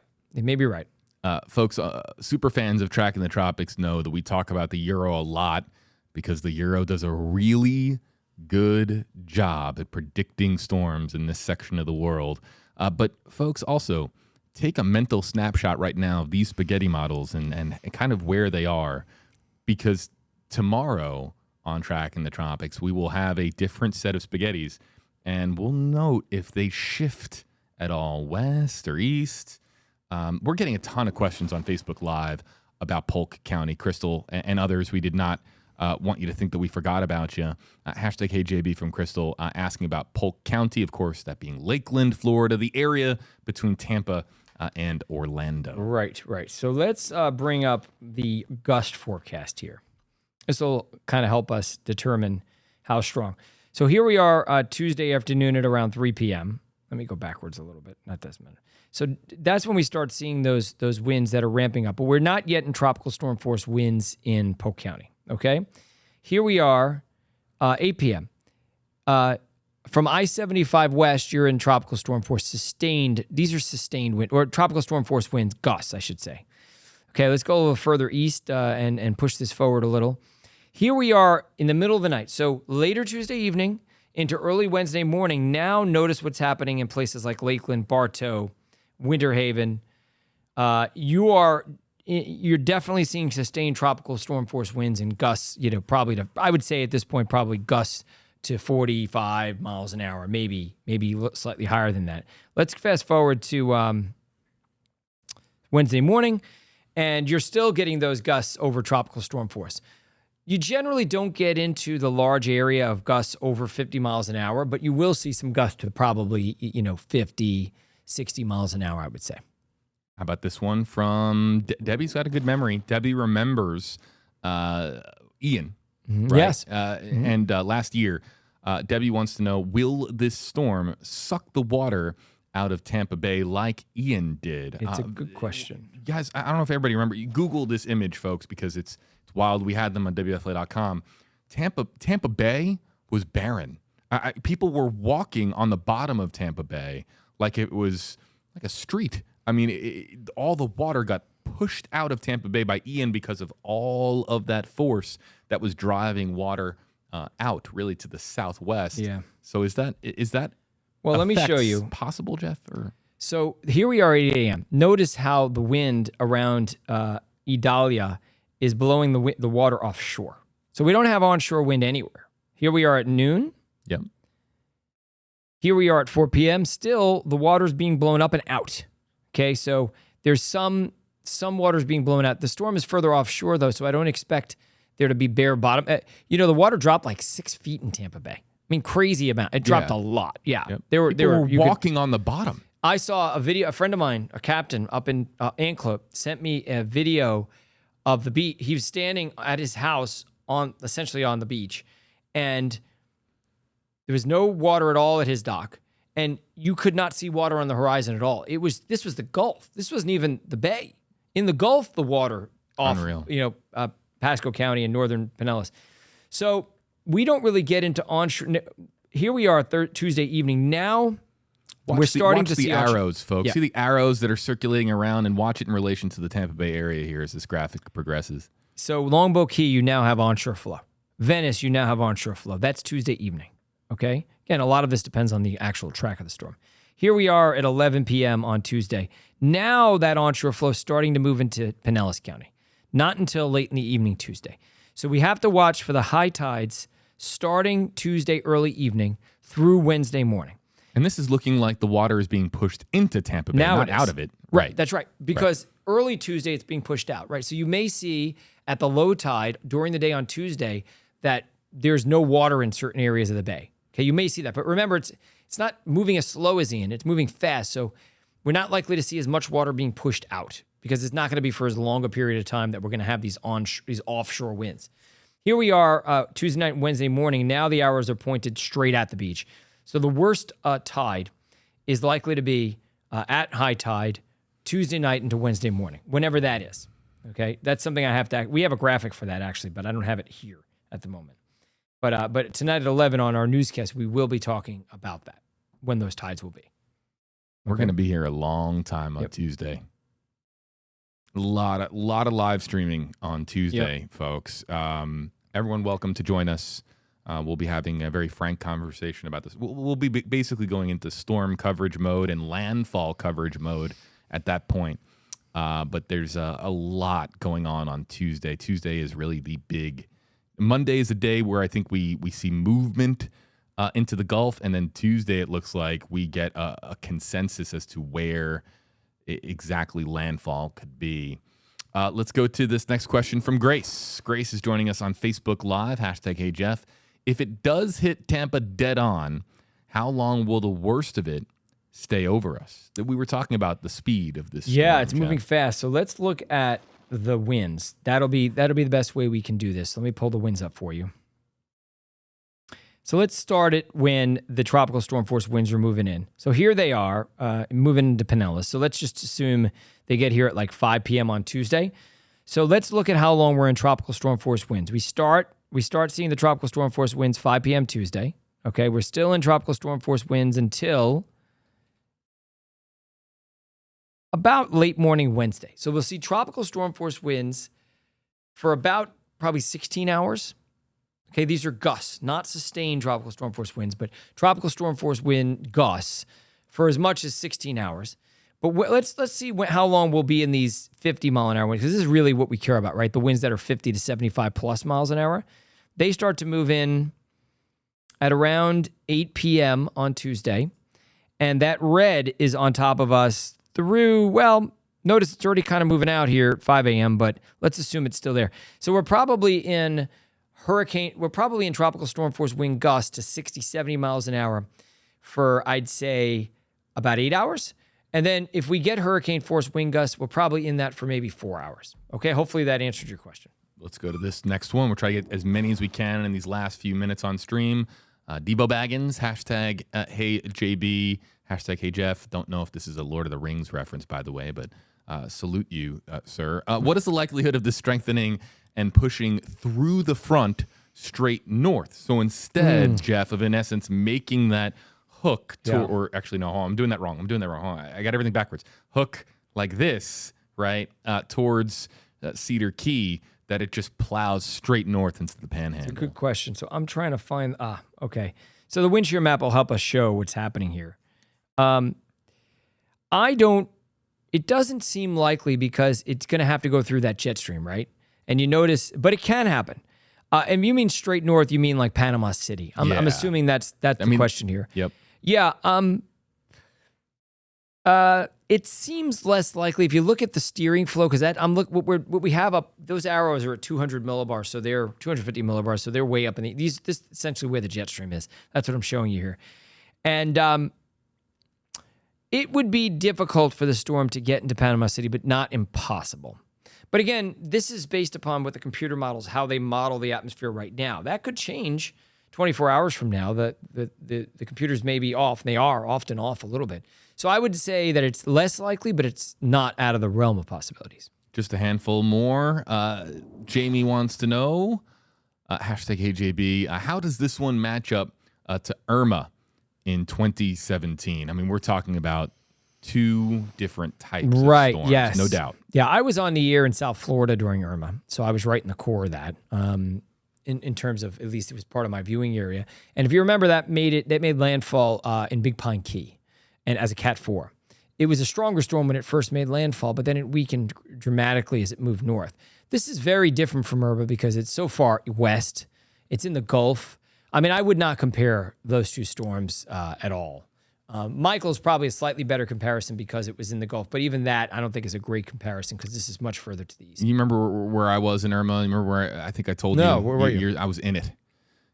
Folks, super fans of Tracking the Tropics know that we talk about the Euro a lot because the Euro does a really good job at predicting storms in this section of the world. But folks, also take a mental snapshot right now of these spaghetti models and kind of where they are, because tomorrow on Tracking the Tropics, we will have a different set of spaghettis, and we'll note if they shift at all west or east. We're getting a ton of questions on Facebook Live about Polk County, Crystal, and others. We did not want you to think that we forgot about you. Hashtag HeyJB from Crystal asking about Polk County, of course, that being Lakeland, Florida, the area between Tampa and Orlando. Right. So let's bring up the gust forecast here. This will kind of help us determine how strong. So here we are Tuesday afternoon at around 3 p.m. Let me go backwards a little bit, not this minute. So that's when we start seeing those winds that are ramping up. But we're not yet in tropical storm force winds in Polk County, okay? Here we are, 8 p.m. From I-75 west, you're in tropical storm force sustained. These are sustained wind, or tropical storm force winds, gusts, I should say. Okay, let's go a little further east and push this forward a little. Here we are in the middle of the night. So later Tuesday evening into early Wednesday morning. Now notice what's happening in places like Lakeland, Bartow, Winter Haven. You're definitely seeing sustained tropical storm force winds and gusts, I would say at this point, probably gusts to 45 miles an hour, maybe slightly higher than that. Let's fast forward to Wednesday morning, and you're still getting those gusts over tropical storm force. You generally don't get into the large area of gusts over 50 miles an hour, but you will see some gusts to probably, 50, 60 miles an hour, I would say. How about this one from Debbie's got a good memory. Debbie remembers Ian. Mm-hmm. Right? Yes. And last year, Debbie wants to know, will this storm suck the water out of Tampa Bay like Ian did? It's a good question. Guys, I don't know if everybody remember. You Google this image, folks, because it's wild. We had them on WFLA.com. Tampa Bay was barren. People were walking on the bottom of Tampa Bay like it was like a street. I mean, all the water got pushed out of Tampa Bay by Ian because of all of that force that was driving water out really to the southwest. Yeah. So is that well, let me show you. Possible, Jeff? Or? So here we are at 8 a.m. Notice how the wind around Idalia is blowing the water offshore. So we don't have onshore wind anywhere. Here we are at noon. Yep. Here we are at 4 p.m. Still, the water's being blown up and out. Okay, so there's some water's being blown out. The storm is further offshore, though, so I don't expect there to be bare bottom. The water dropped like 6 feet in Tampa Bay. I mean, crazy amount. It dropped a lot. Yeah. Yep. They were walking on the bottom. I saw a video. A friend of mine, a captain up in Ankle, sent me a video of the beach. He was standing at his house essentially on the beach, and there was no water at all at his dock, and you could not see water on the horizon at all. This was the Gulf. This wasn't even the bay. In the Gulf, the water off, Unreal. Pasco County and northern Pinellas. So we don't really get into onshore. Here we are Tuesday evening. Now we're starting to see the arrows, folks. Yeah. See the arrows that are circulating around, and watch it in relation to the Tampa Bay area here as this graphic progresses. So Longboat Key, you now have onshore flow. Venice, you now have onshore flow. That's Tuesday evening. Okay? Again, a lot of this depends on the actual track of the storm. Here we are at 11 p.m. on Tuesday. Now that onshore flow is starting to move into Pinellas County. Not until late in the evening Tuesday. So we have to watch for the high tides starting Tuesday early evening through Wednesday morning. And this is looking like the water is being pushed into Tampa Bay, Now not it is. out of it. Right. That's right. Because early Tuesday, it's being pushed out, right? So you may see at the low tide during the day on Tuesday that there's no water in certain areas of the bay. Okay, you may see that. But remember, it's not moving as slow as Ian. It's moving fast. So we're not likely to see as much water being pushed out because it's not going to be for as long a period of time that we're going to have these offshore winds. Here we are Tuesday night and Wednesday morning. Now the arrows are pointed straight at the beach. So the worst tide is likely to be at high tide Tuesday night into Wednesday morning, whenever that is. Okay, that's something I have to. We have a graphic for that actually, but I don't have it here at the moment. But tonight at 11 on our newscast, we will be talking about that when those tides will be. We're going to be here a long time on Tuesday. A lot of live streaming on Tuesday, folks. Everyone, welcome to join us. We'll be having a very frank conversation about this. We'll be basically going into storm coverage mode and landfall coverage mode at that point. But there's a lot going on Tuesday. Tuesday is really the big. Monday is a day where I think we see movement into the Gulf, and then Tuesday it looks like we get a consensus as to where exactly landfall could be. Let's go to this next question from Grace. Grace is joining us on Facebook Live, #HeyJeff. If it does hit Tampa dead on, how long will the worst of it stay over us? We were talking about the speed of this. Yeah, storm, it's moving fast. So let's look at the winds. That'll be the best way we can do this. Let me pull the winds up for you. So let's start it when the tropical storm force winds are moving in. So here they are moving into Pinellas. So let's just assume they get here at like 5 p.m. on Tuesday. So let's look at how long we're in tropical storm force winds. We start seeing the tropical storm force winds 5 p.m. Tuesday. Okay, we're still in tropical storm force winds until about late morning Wednesday. So we'll see tropical storm force winds for about probably 16 hours. Okay, these are gusts, not sustained tropical storm force winds, but tropical storm force wind gusts for as much as 16 hours. But let's see how long we'll be in these 50-mile-an-hour winds, because this is really what we care about, right? The winds that are 50 to 75-plus miles an hour. They start to move in at around 8 p.m. on Tuesday, and that red is on top of us through, well, notice it's already kind of moving out here at 5 a.m., but let's assume it's still there. So we're probably in tropical storm force wind gusts to 60, 70 miles an hour for, I'd say, about 8 hours. And then if we get hurricane force wind gusts, we're probably in that for maybe 4 hours. Okay, hopefully that answered your question. Let's go to this next one. We'll try to get as many as we can in these last few minutes on stream. Debo Baggins, #HeyJB, #HeyJeff. Don't know if this is a Lord of the Rings reference, by the way, but salute you, sir. What is the likelihood of this strengthening and pushing through the front straight north? So instead, Jeff, of in essence making that hook or actually, no, I'm doing that wrong. Hold on. I got everything backwards. Hook like this, right, towards Cedar Key, that it just plows straight north into the Panhandle. That's a good question. So I'm trying to find, okay. So the wind shear map will help us show what's happening here. It doesn't seem likely because it's going to have to go through that jet stream, right? And you notice, but it can happen. And you mean straight north, you mean like Panama City. I'm assuming that's the question here. Yep. Yeah. It seems less likely if you look at the steering flow, because what we have up, those arrows are at 200 millibars, so they're 250 millibars, so they're way up in this is essentially where the jet stream is. That's what I'm showing you here. And it would be difficult for the storm to get into Panama City, but not impossible. But again, this is based upon what the computer models, how they model the atmosphere right now. That could change 24 hours from now, the computers may be off. And they are often off a little bit. So I would say that it's less likely, but it's not out of the realm of possibilities. Just a handful more. Jamie wants to know, hashtag HJB, how does this one match up to Irma in 2017? I mean, we're talking about two different types of storms, yes. no doubt. Yeah, I was on the air in South Florida during Irma, so I was right in the core of that. In terms of, at least it was part of my viewing area. And if you remember, that made landfall in Big Pine Key, and as a Cat 4. It was a stronger storm when it first made landfall, but then it weakened dramatically as it moved north. This is very different from Irma because it's so far west. It's in the Gulf. I mean, I would not compare those two storms at all. Michael's probably a slightly better comparison because it was in the Gulf, but even that I don't think is a great comparison because this is much further to the east. You remember where I was in Irma? You remember where I think I told you? No, where were you? I was in it.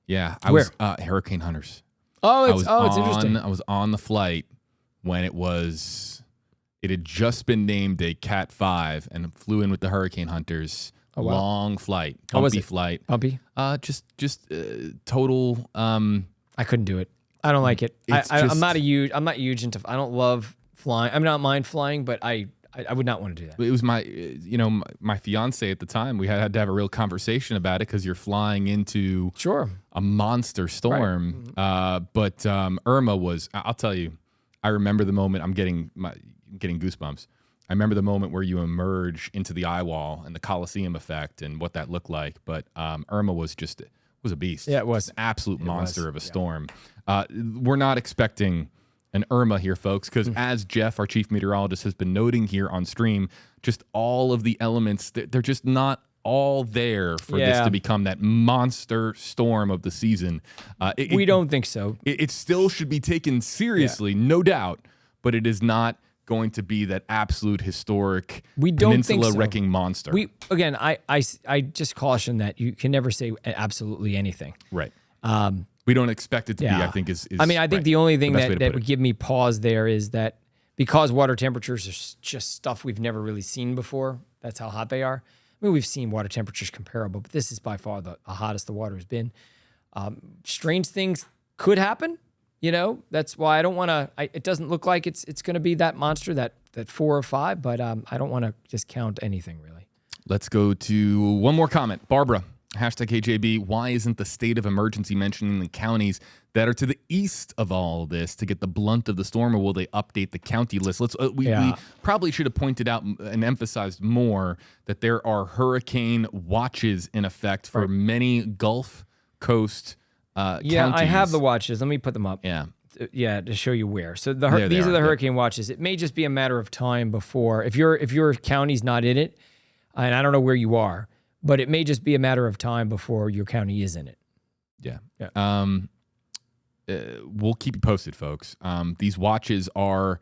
Yeah, I Where? was Hurricane Hunters. It's interesting. I was on the flight when it had just been named a Cat 5 and flew in with the Hurricane Hunters. Oh, wow. Long flight, How was bumpy it? flight. Bumpy? Just total. I couldn't do it. I don't like it. I'm not huge into. I don't love flying. I don't mind flying, but I would not want to do that. It was my fiance at the time. We had to have a real conversation about it because you're flying into a monster storm. Right. But Irma was. I'll tell you. I remember the moment. I'm getting goosebumps. I remember the moment where you emerge into the eye wall and the Coliseum effect and what that looked like. But Irma was a beast. Yeah, it was an absolute monster of a storm. We're not expecting an Irma here, folks, because as Jeff, our chief meteorologist, has been noting here on stream, just all of the elements, they're just not all there for this to become that monster storm of the season. We don't think so. It still should be taken seriously, no doubt, but it is not going to be that absolute historic peninsula-wrecking monster. I just caution that you can never say absolutely anything. Right. We don't expect it to be, I think, is I mean, I think the only thing that would it. give me pause there is that because water temperatures are just stuff we've never really seen before, that's how hot they are. I mean, we've seen water temperatures comparable, but this is by far the hottest the water has been. Strange things could happen. That's why I don't want to. It doesn't look like it's going to be that monster, that 4 or 5, but I don't want to discount anything really. Let's go to one more comment. Barbara, hashtag KJB. Why isn't the state of emergency mentioning the counties that are to the east of all this to get the blunt of the storm, or will they update the county list? We probably should have pointed out and emphasized more that there are hurricane watches in effect for many Gulf Coast counties. I have the watches. Let me put them up. Yeah, to show you where. So these are the hurricane watches. It may just be a matter of time before, if your county's not in it, and I don't know where you are, but it may just be a matter of time before your county is in it. Yeah. We'll keep you posted, folks. These watches are,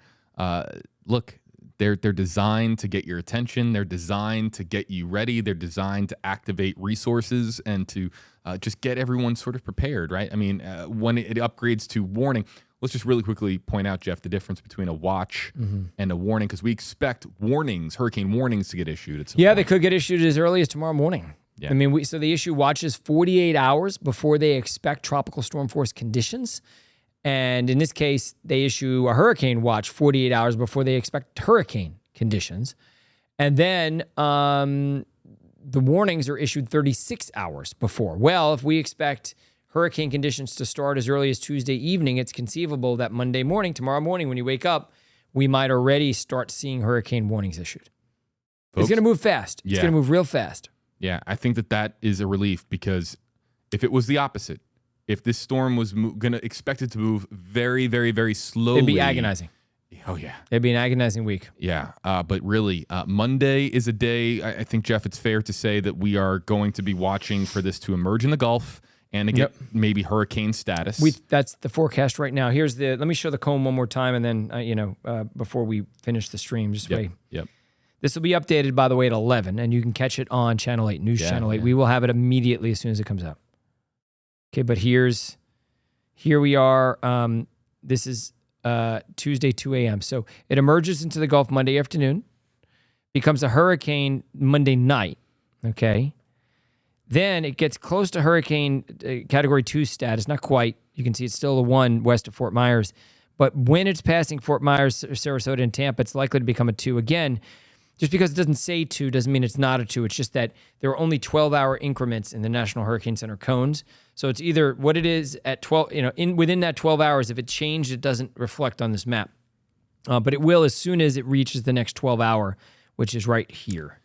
they're designed to get your attention. They're designed to get you ready. They're designed to activate resources and to just get everyone sort of prepared, right? I mean, when it upgrades to warning, let's just really quickly point out, Jeff, the difference between a watch and a warning, because we expect hurricane warnings to get issued at some point. They could get issued as early as tomorrow morning. Yeah. I mean, so they issue watches 48 hours before they expect tropical storm force conditions. And in this case, they issue a hurricane watch 48 hours before they expect hurricane conditions. And then the warnings are issued 36 hours before. Well, if we expect hurricane conditions to start as early as Tuesday evening, it's conceivable that Monday morning, tomorrow morning, when you wake up, we might already start seeing hurricane warnings issued. Folks, it's going to move fast. It's going to move real fast. Yeah, I think that is a relief, because if it was the opposite, if this storm was going to expect it to move very, very, very slowly, it'd be agonizing. Oh, yeah. It'd be an agonizing week. Yeah, but really, Monday is a day, I think, Jeff, it's fair to say that we are going to be watching for this to emerge in the Gulf and to get maybe hurricane status. That's the forecast right now. Let me show the cone one more time, and then, before we finish the stream, just wait. Yep. This will be updated, by the way, at 11, and you can catch it on Channel 8, News Channel 8. Yeah. We will have it immediately as soon as it comes out. Okay, but here we are. This is Tuesday, 2 a.m. So it emerges into the Gulf Monday afternoon, becomes a hurricane Monday night, okay? Then it gets close to hurricane category 2 status, not quite. You can see it's still a 1 west of Fort Myers. But when it's passing Fort Myers, Sarasota, and Tampa, it's likely to become a 2 again. Just because it doesn't say 2 doesn't mean it's not a 2. It's just that there are only 12-hour increments in the National Hurricane Center cones. So it's either what it is at 12, within that 12 hours. If it changed, it doesn't reflect on this map. But it will as soon as it reaches the next 12-hour, which is right here.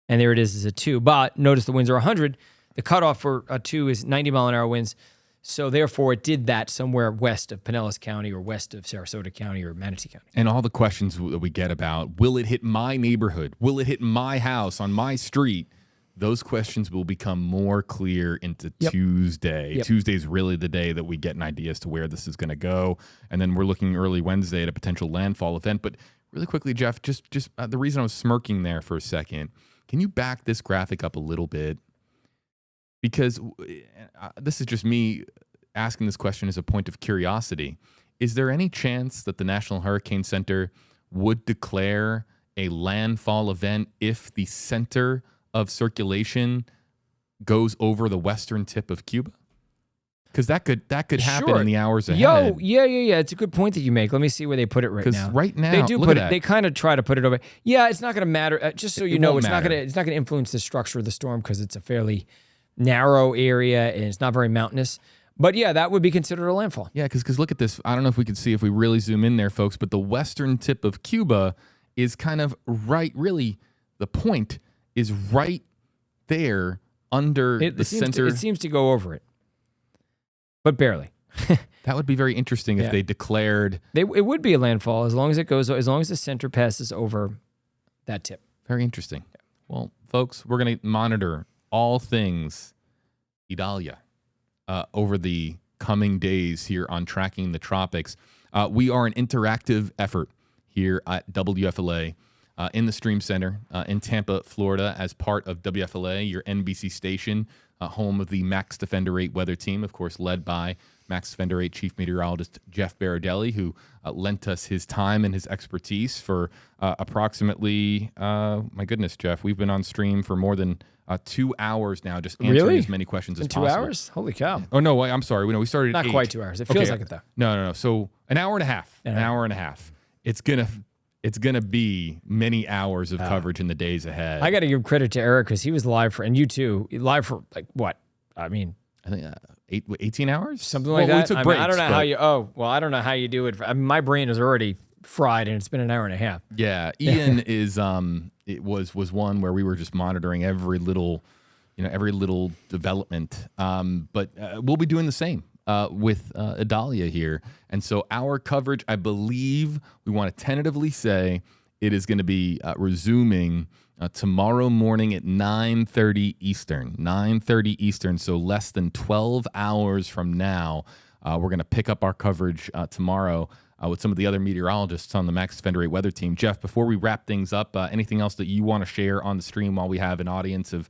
And there it is as a 2. But notice the winds are 100. The cutoff for a 2 is 90-mile-an-hour winds. So therefore, it did that somewhere west of Pinellas County or west of Sarasota County or Manatee County. And all the questions that we get about, will it hit my neighborhood? Will it hit my house on my street? Those questions will become more clear into Tuesday. Yep. Tuesday is really the day that we get an idea as to where this is going to go. And then we're looking early Wednesday at a potential landfall event. But really quickly, Jeff, just the reason I was smirking there for a second, can you back this graphic up a little bit? Because this is just me asking this question as a point of curiosity. Is there any chance that the National Hurricane Center would declare a landfall event if the center of circulation goes over the western tip of Cuba? Because that could happen in the hours ahead. Yeah. It's a good point that you make. Let me see where they put it right now. Because right now, they do look put at it. that. They kind of try to put it over. Yeah, it's not going to matter. Just so you know, won't it's not matter. going to influence the structure of the storm because it's a fairly narrow area and it's not very mountainous. But yeah, that would be considered a landfall. Yeah, because look at this. I don't know if we can see if we really zoom in there, folks, but the western tip of Cuba is kind of right. Really, the point is right there under the center. It seems to go over it, but barely. That would be very interesting if they declared. It would be a landfall as long as the center passes over that tip. Very interesting. Yeah. Well, folks, we're going to monitor all things Idalia over the coming days here on Tracking the Tropics. We are an interactive effort here at WFLA in the Stream Center in Tampa, Florida, as part of WFLA, your NBC station, home of the Max Defender 8 weather team, of course, led by Max Defender 8 Chief Meteorologist Jeff Berardelli, who lent us his time and his expertise for approximately, my goodness, Jeff, we've been on stream for more than 2 hours now, just answering as many questions as possible. 2 hours? Holy cow. Oh, no, I'm sorry. We started at Not 8. quite 2 hours. It feels like it, though. No. So an hour and a half. An hour and a half. It's gonna be many hours of coverage in the days ahead. I got to give credit to Eric because he was live and you too, live for like what? I think 18 hours? Something like that. We took breaks, I don't know how you, I don't know how you do it. My brain is already fried and it's been an hour and a half. Yeah. Ian is, it was one where we were just monitoring every little development. But we'll be doing the same with Idalia here. And so our coverage, I believe we want to tentatively say it is going to be resuming tomorrow morning at 9:30 Eastern. 9:30 Eastern, so less than 12 hours from now. We're going to pick up our coverage tomorrow with some of the other meteorologists on the Max Defender 8 weather team. Jeff, before we wrap things up, anything else that you want to share on the stream while we have an audience of...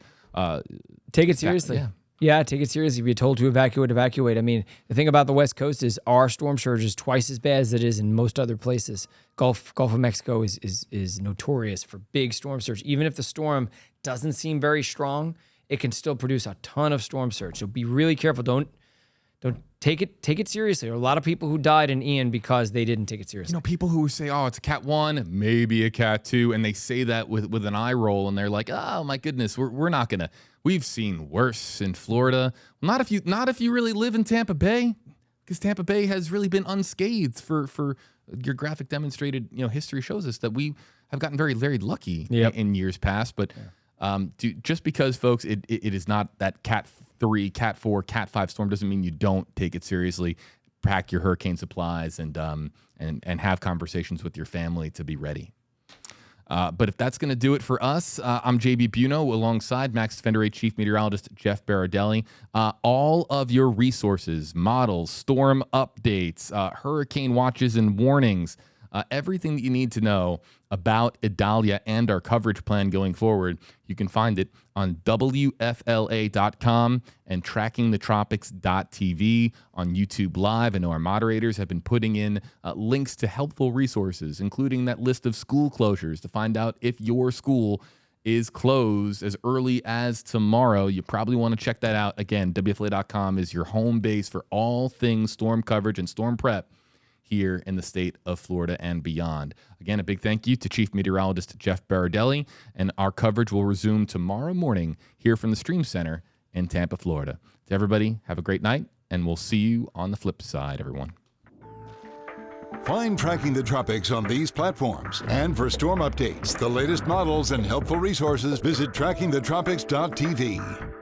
Take it seriously. Yeah, take it seriously. If you're told to evacuate. I mean, the thing about the West Coast is our storm surge is twice as bad as it is in most other places. Gulf of Mexico is notorious for big storm surge. Even if the storm doesn't seem very strong, it can still produce a ton of storm surge. So be really careful. Don't take it seriously. There are a lot of people who died in Ian because they didn't take it seriously. People who say, "Oh, it's a Cat 1, maybe a Cat 2," and they say that with an eye roll, and they're like, "Oh my goodness, we're not gonna. We've seen worse in Florida. Well, not if you really live in Tampa Bay, because Tampa Bay has really been unscathed for your graphic demonstrated. History shows us that we have gotten very, very lucky in years past. But just because, folks, it is not that Cat 3, Cat 4, Cat 5 storm doesn't mean you don't take it seriously. Pack your hurricane supplies and have conversations with your family to be ready. But if that's going to do it for us, I'm JB Biunno alongside Max Defender 8 Chief Meteorologist Jeff Berardelli. All of your resources, models, storm updates, hurricane watches and warnings, everything that you need to know about Idalia and our coverage plan going forward, you can find it on WFLA.com and trackingthetropics.tv on YouTube Live. I know our moderators have been putting in links to helpful resources, including that list of school closures to find out if your school is closed as early as tomorrow. You probably want to check that out. Again, WFLA.com is your home base for all things storm coverage and storm prep here in the state of Florida and beyond. Again, a big thank you to Chief Meteorologist Jeff Berardelli, and our coverage will resume tomorrow morning here from the Stream Center in Tampa, Florida. To everybody, have a great night, and we'll see you on the flip side, everyone. Find Tracking the Tropics on these platforms. And for storm updates, the latest models, and helpful resources, visit trackingthetropics.tv.